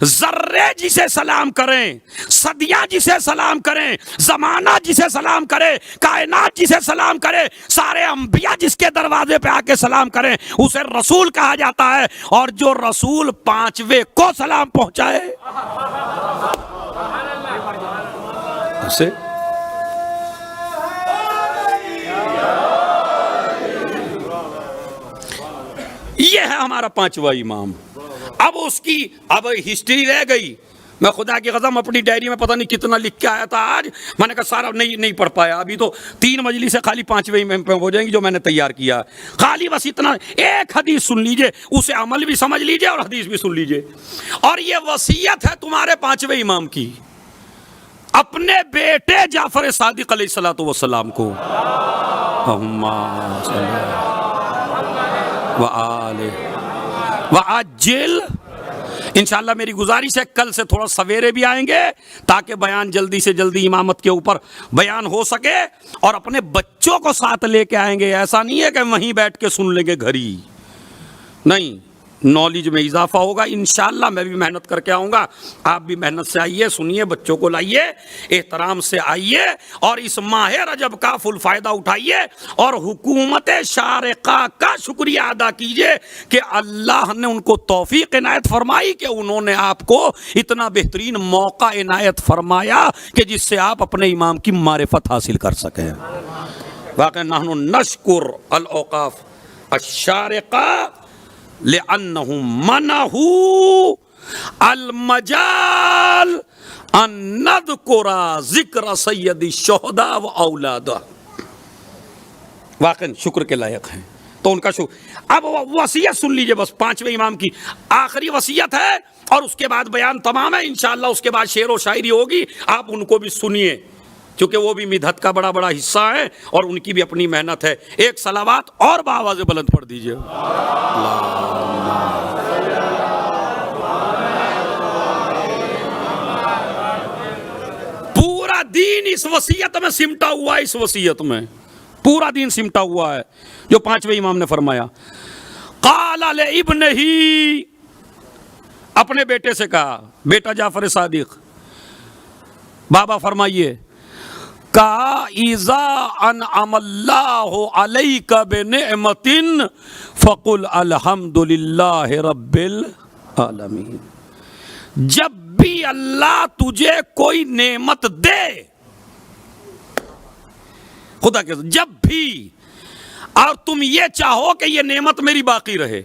ذرے جسے سلام کریں, صدیاں جسے سلام کریں, زمانہ جسے سلام کرے, کائنات جسے سلام کرے, سارے انبیاء جس کے دروازے پہ آ کے سلام کریں اسے رسول کہا جاتا ہے. اور جو رسول 5ویں کو سلام پہنچائے اسے یہ ہے ہمارا 5واں امام. اب اس کی اب ہسٹری رہ گئی. میں خدا کی قسم اپنی ڈائری میں پتہ نہیں کتنا لکھ کے آیا تھا آج, میں نے کہا سارا نہیں پڑھ پایا. ابھی تو 3 مجلس سے خالی 5ویں امام پہ ہو جائیں گی جو میں نے تیار کیا. خالی بس اتنا ایک حدیث سن لیجئے, اسے عمل بھی سمجھ لیجئے اور حدیث بھی سن لیجئے. اور یہ وصیت ہے تمہارے 5ویں امام کی اپنے بیٹے جعفر صادق علیہ الصلوۃ والسلام کو. اللہم صلی وآلہ وعجل. انشاءاللہ میری گزارش ہے کل سے تھوڑا سویرے بھی آئیں گے تاکہ بیان جلدی سے جلدی امامت کے اوپر بیان ہو سکے, اور اپنے بچوں کو ساتھ لے کے آئیں گے. ایسا نہیں ہے کہ وہیں بیٹھ کے سن لیں گے گھر ہی, نہیں, نالج میں اضافہ ہوگا انشاءاللہ. میں بھی محنت کر کے آؤں گا, آپ بھی محنت سے آئیے, سنیے, بچوں کو لائیے, احترام سے آئیے, اور اس ماہ رجب کا فل فائدہ اٹھائیے, اور حکومت شارقہ کا شکریہ ادا کیجئے کہ اللہ نے ان کو توفیق عنایت فرمائی کہ انہوں نے آپ کو اتنا بہترین موقع عنایت فرمایا کہ جس سے آپ اپنے امام کی معرفت حاصل کر سکیں. واقعی نحن نشکر الاوقاف الشارقہ لأنهم منحوا المجال ان نذکر ذکر سید الشہداء و اولادہ. واقعا شکر کے لائق ہیں, تو ان کا شکر. اب وصیت سن لیجئے بس 5ویں امام کی آخری وصیت ہے, اور اس کے بعد بیان تمام ہے انشاءاللہ. اس کے بعد شعر و شاعری ہوگی, آپ ان کو بھی سنیے چونکہ وہ بھی مدحت کا بڑا حصہ ہے اور ان کی بھی اپنی محنت ہے. ایک صلوات اور بآواز بلند پڑھ دیجئے. پورا دین اس وصیت میں سمٹا ہوا ہے، اس وصیت میں پورا دین سمٹا ہوا ہے جو پانچویں امام نے فرمایا۔ قال لابنہ، اپنے بیٹے سے کہا، بیٹا جعفر صادق، بابا فرمائیے، کہا اذا انعم اللہ علیک بنعمت فقل الحمد للہ رب العالمین، جب بھی اللہ تجھے کوئی نعمت دے، خدا کے جب بھی، اور تم یہ چاہو کہ یہ نعمت میری باقی رہے،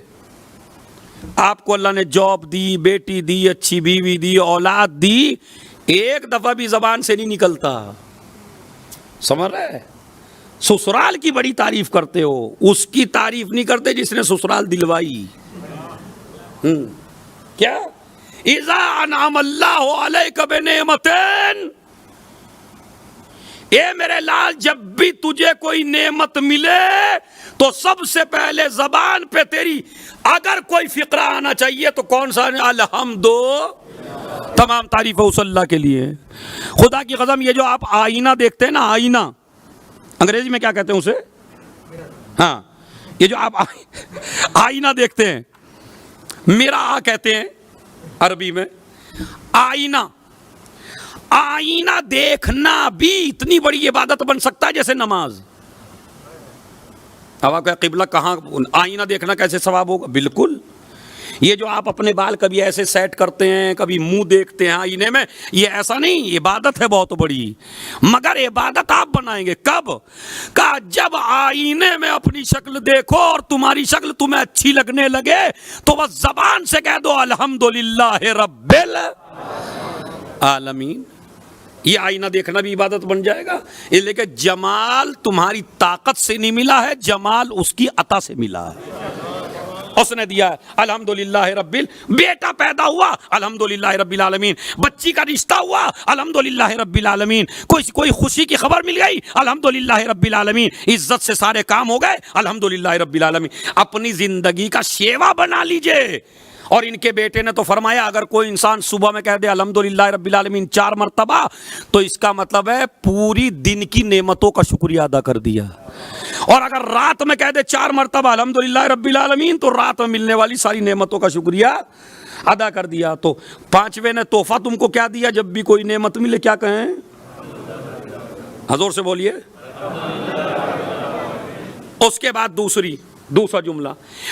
آپ کو اللہ نے جاب دی، بیٹی دی، اچھی بیوی دی، اولاد دی، ایک دفعہ بھی زبان سے نہیں نکلتا، سمجھ رہے؟ سسرال کی بڑی تعریف کرتے ہو، اس کی تعریف نہیں کرتے جس نے سسرال دلوائی۔ کیا اذا انعم اللہ علیک بنعمت، اے میرے لال جب بھی تجھے کوئی نعمت ملے تو سب سے پہلے زبان پہ تیری اگر کوئی فقرہ آنا چاہیے تو کون سا؟ الحمد، تمام تعریف اس اللہ کے لیے۔ خدا کی قسم، یہ جو آپ آئینہ دیکھتے ہیں نا، آئینہ انگریزی میں کیا کہتے ہیں اسے؟ ہاں، یہ جو آپ آئینہ دیکھتے ہیں، میرا کہتے ہیں عربی میں، آئینہ، آئینہ دیکھنا بھی اتنی بڑی عبادت بن سکتا ہے جیسے نماز۔ اب آپ کا قبلہ کہاں، آئینہ دیکھنا کیسے ثواب ہوگا؟ بالکل، یہ جو آپ اپنے بال کبھی ایسے سیٹ کرتے ہیں، کبھی منہ دیکھتے ہیں آئینے میں، یہ ایسا نہیں، عبادت ہے بہت بڑی، مگر عبادت آپ بنائیں گے کب؟ کہا جب آئینے میں اپنی شکل دیکھو اور تمہاری شکل تمہیں اچھی لگنے لگے تو بس زبان سے کہہ دو الحمدللہ رب العالمین، یہ آئینہ دیکھنا بھی عبادت بن جائے گا۔ اس لیے کہ جمال تمہاری طاقت سے نہیں ملا ہے، جمال اس کی عطا سے ملا ہے، اس نے دیا ہے۔ الحمدللہ رب بیٹا پیدا ہوا، الحمدللہ رب العالمین، بچی کا رشتہ ہوا، الحمدللہ رب العالمین، کوئی خوشی کی خبر مل گئی، الحمدللہ رب العالمین، عزت سے سارے کام ہو گئے، الحمدللہ رب العالمین۔ اپنی زندگی کا شیوا بنا لیجئے۔ اور ان کے بیٹے نے تو فرمایا اگر کوئی انسان صبح میں کہہ دے الحمدللہ رب العالمین 4 مرتبہ تو اس کا مطلب ہے پوری دن کی نعمتوں کا شکریہ ادا کر دیا، اور اگر رات میں کہہ دے 4 مرتبہ الحمدللہ رب العالمین تو رات میں ملنے والی ساری نعمتوں کا شکریہ ادا کر دیا۔ تو پانچویں نے تحفہ تم کو کیا دیا؟ جب بھی کوئی نعمت ملے کیا کہیں؟ حضور سے بولیے۔ اس کے بعد دوسرا جملہ،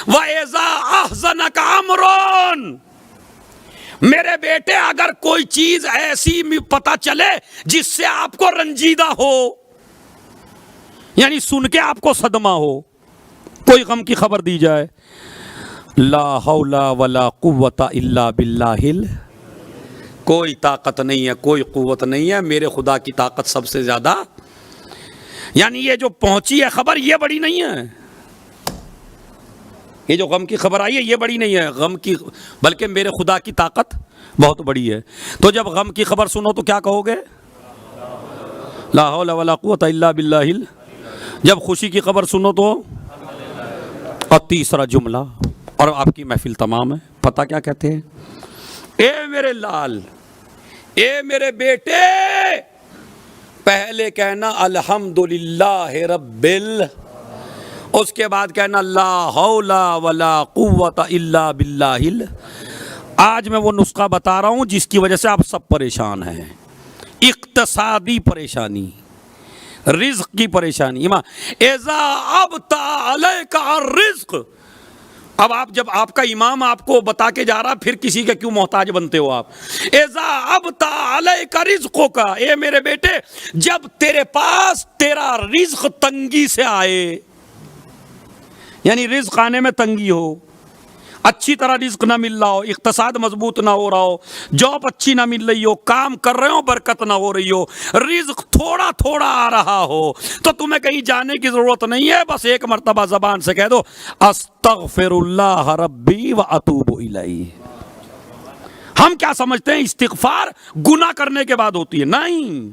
وَإِذَا أَحْزَنَكَ أَمْرٌ، میرے بیٹے اگر کوئی چیز ایسی پتہ چلے جس سے آپ کو رنجیدہ ہو، یعنی سن کے آپ کو صدمہ ہو، کوئی غم کی خبر دی جائے، لا حول ولا قوت الا باللہ، کوئی طاقت نہیں ہے، کوئی قوت نہیں ہے، میرے خدا کی طاقت سب سے زیادہ، یعنی یہ جو پہنچی ہے خبر یہ بڑی نہیں ہے، یہ جو غم کی خبر آئی ہے یہ بڑی نہیں ہے، غم کی بلکہ میرے خدا کی طاقت بہت بڑی ہے۔ تو جب غم کی خبر سنو تو کیا کہو گے؟ لا حول ولا قوت الا باللہ۔ جب خوشی کی خبر سنو تو، اور تیسرا جملہ، اور آپ کی محفل تمام ہے، پتہ کیا کہتے ہیں؟ اے میرے لال، اے میرے بیٹے، پہلے کہنا الحمدللہ رب العالمین، اس کے بعد کہنا لا حول ولا قوت الا باللہ۔ آج میں وہ نسخہ بتا رہا ہوں جس کی وجہ سے آپ سب پریشان ہیں، اقتصادی پریشانی، رزق کی پریشانی۔ اذا ابطا علیک الرزق، اب جب آپ کا امام آپ کو بتا کے جا رہا پھر کسی کے کیوں محتاج بنتے ہو آپ؟ اذا ابطا علیک رزقک، اے میرے بیٹے جب تیرے پاس تیرا رزق تنگی سے آئے، یعنی رزق آنے میں تنگی ہو، اچھی طرح رزق نہ مل رہا ہو، اقتصاد مضبوط نہ ہو رہا ہو، جاب اچھی نہ مل رہی ہو، کام کر رہے ہو برکت نہ ہو رہی ہو، رزق تھوڑا تھوڑا آ رہا ہو، تو تمہیں کہیں جانے کی ضرورت نہیں ہے، بس ایک مرتبہ زبان سے کہہ دو استغفر اللہ ربی واتوب الیہ۔ ہم کیا سمجھتے ہیں استغفار گناہ کرنے کے بعد ہوتی ہے؟ نہیں،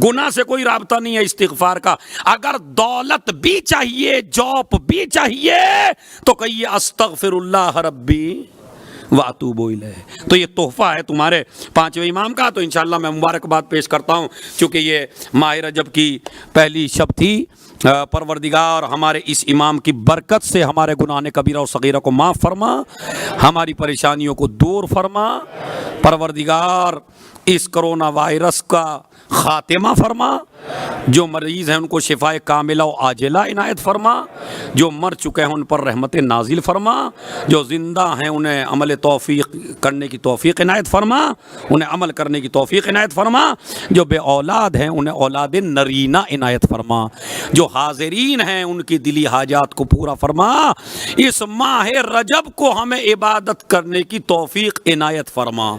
گناہ سے کوئی رابطہ نہیں ہے استغفار کا۔ اگر دولت بھی چاہیے، جاب بھی چاہیے، تو کہیے استغفر اللہ ربی واتوبوا الیہ۔ تو یہ تحفہ ہے تمہارے پانچویں امام کا۔ تو انشاءاللہ میں مبارکباد پیش کرتا ہوں، چونکہ یہ ماہ رجب کی پہلی شب تھی۔ پروردگار ہمارے اس امام کی برکت سے ہمارے گناہ کبیرہ اور صغیرہ کو معاف فرما، ہماری پریشانیوں کو دور فرما۔ پروردگار اس کرونا وائرس کا خاتمہ فرما، جو مریض ہیں ان کو شفائے کاملہ و عاجلہ عنایت فرما، جو مر چکے ہیں ان پر رحمت نازل فرما، جو زندہ ہیں انہیں عمل توفیق کرنے کی توفیق عنایت فرما، انہیں عمل کرنے کی توفیق عنایت فرما، جو بے اولاد ہیں انہیں اولاد نرینہ عنایت فرما، جو حاضرین ہیں ان کی دلی حاجات کو پورا فرما۔ اس ماہ رجب کو ہمیں عبادت کرنے کی توفیق عنایت فرما۔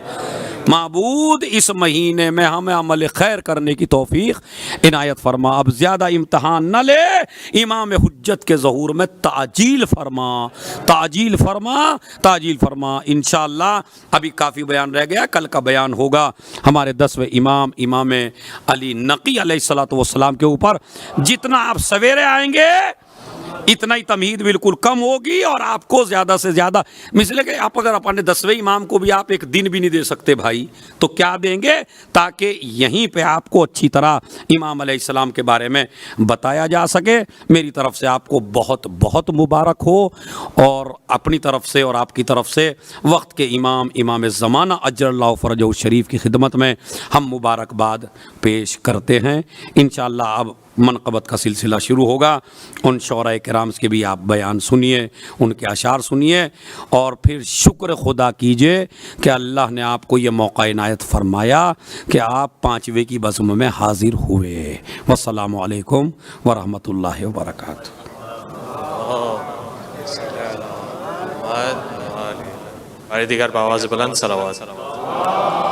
معبود اس مہینے میں ہمیں عمل خیر کرنے کی توفیق عنایت فرما۔ اب زیادہ امتحان نہ لے، امام حجت کے ظہور میں تعجیل فرما، تعجیل فرما، تعجیل فرما۔ انشاءاللہ ابھی کافی بیان رہ گیا، کل کا بیان ہوگا ہمارے 10ویں امام امام علی نقی علیہ السلام کے اوپر۔ جتنا آپ سویرے آئیں گے اتنا ہی تمہید بالکل کم ہوگی، اور آپ کو زیادہ سے زیادہ مثل کہ آپ اگر اپنے 10ویں امام کو بھی آپ ایک دن بھی نہیں دے سکتے بھائی، تو کیا دیں گے؟ تاکہ یہیں پہ آپ کو اچھی طرح امام علیہ السلام کے بارے میں بتایا جا سکے۔ میری طرف سے آپ کو بہت بہت مبارک ہو، اور اپنی طرف سے اور آپ کی طرف سے وقت کے امام امام زمانہ اجر اللہ فرجہ الشریف کی خدمت میں ہم مبارکباد پیش کرتے ہیں۔ انشاءاللہ اب منقبت کا سلسلہ شروع ہوگا۔ ان شعراء کرام کے بھی آپ بیان سنیے، ان کے اشعار سنیے، اور پھر شکر خدا کیجئے کہ اللہ نے آپ کو یہ موقع عنایت فرمایا کہ آپ پانچویں کی بزم میں حاضر ہوئے۔ والسلام علیکم ورحمۃ اللہ وبرکاتہ۔ دیگر بآواز بلند صلوات۔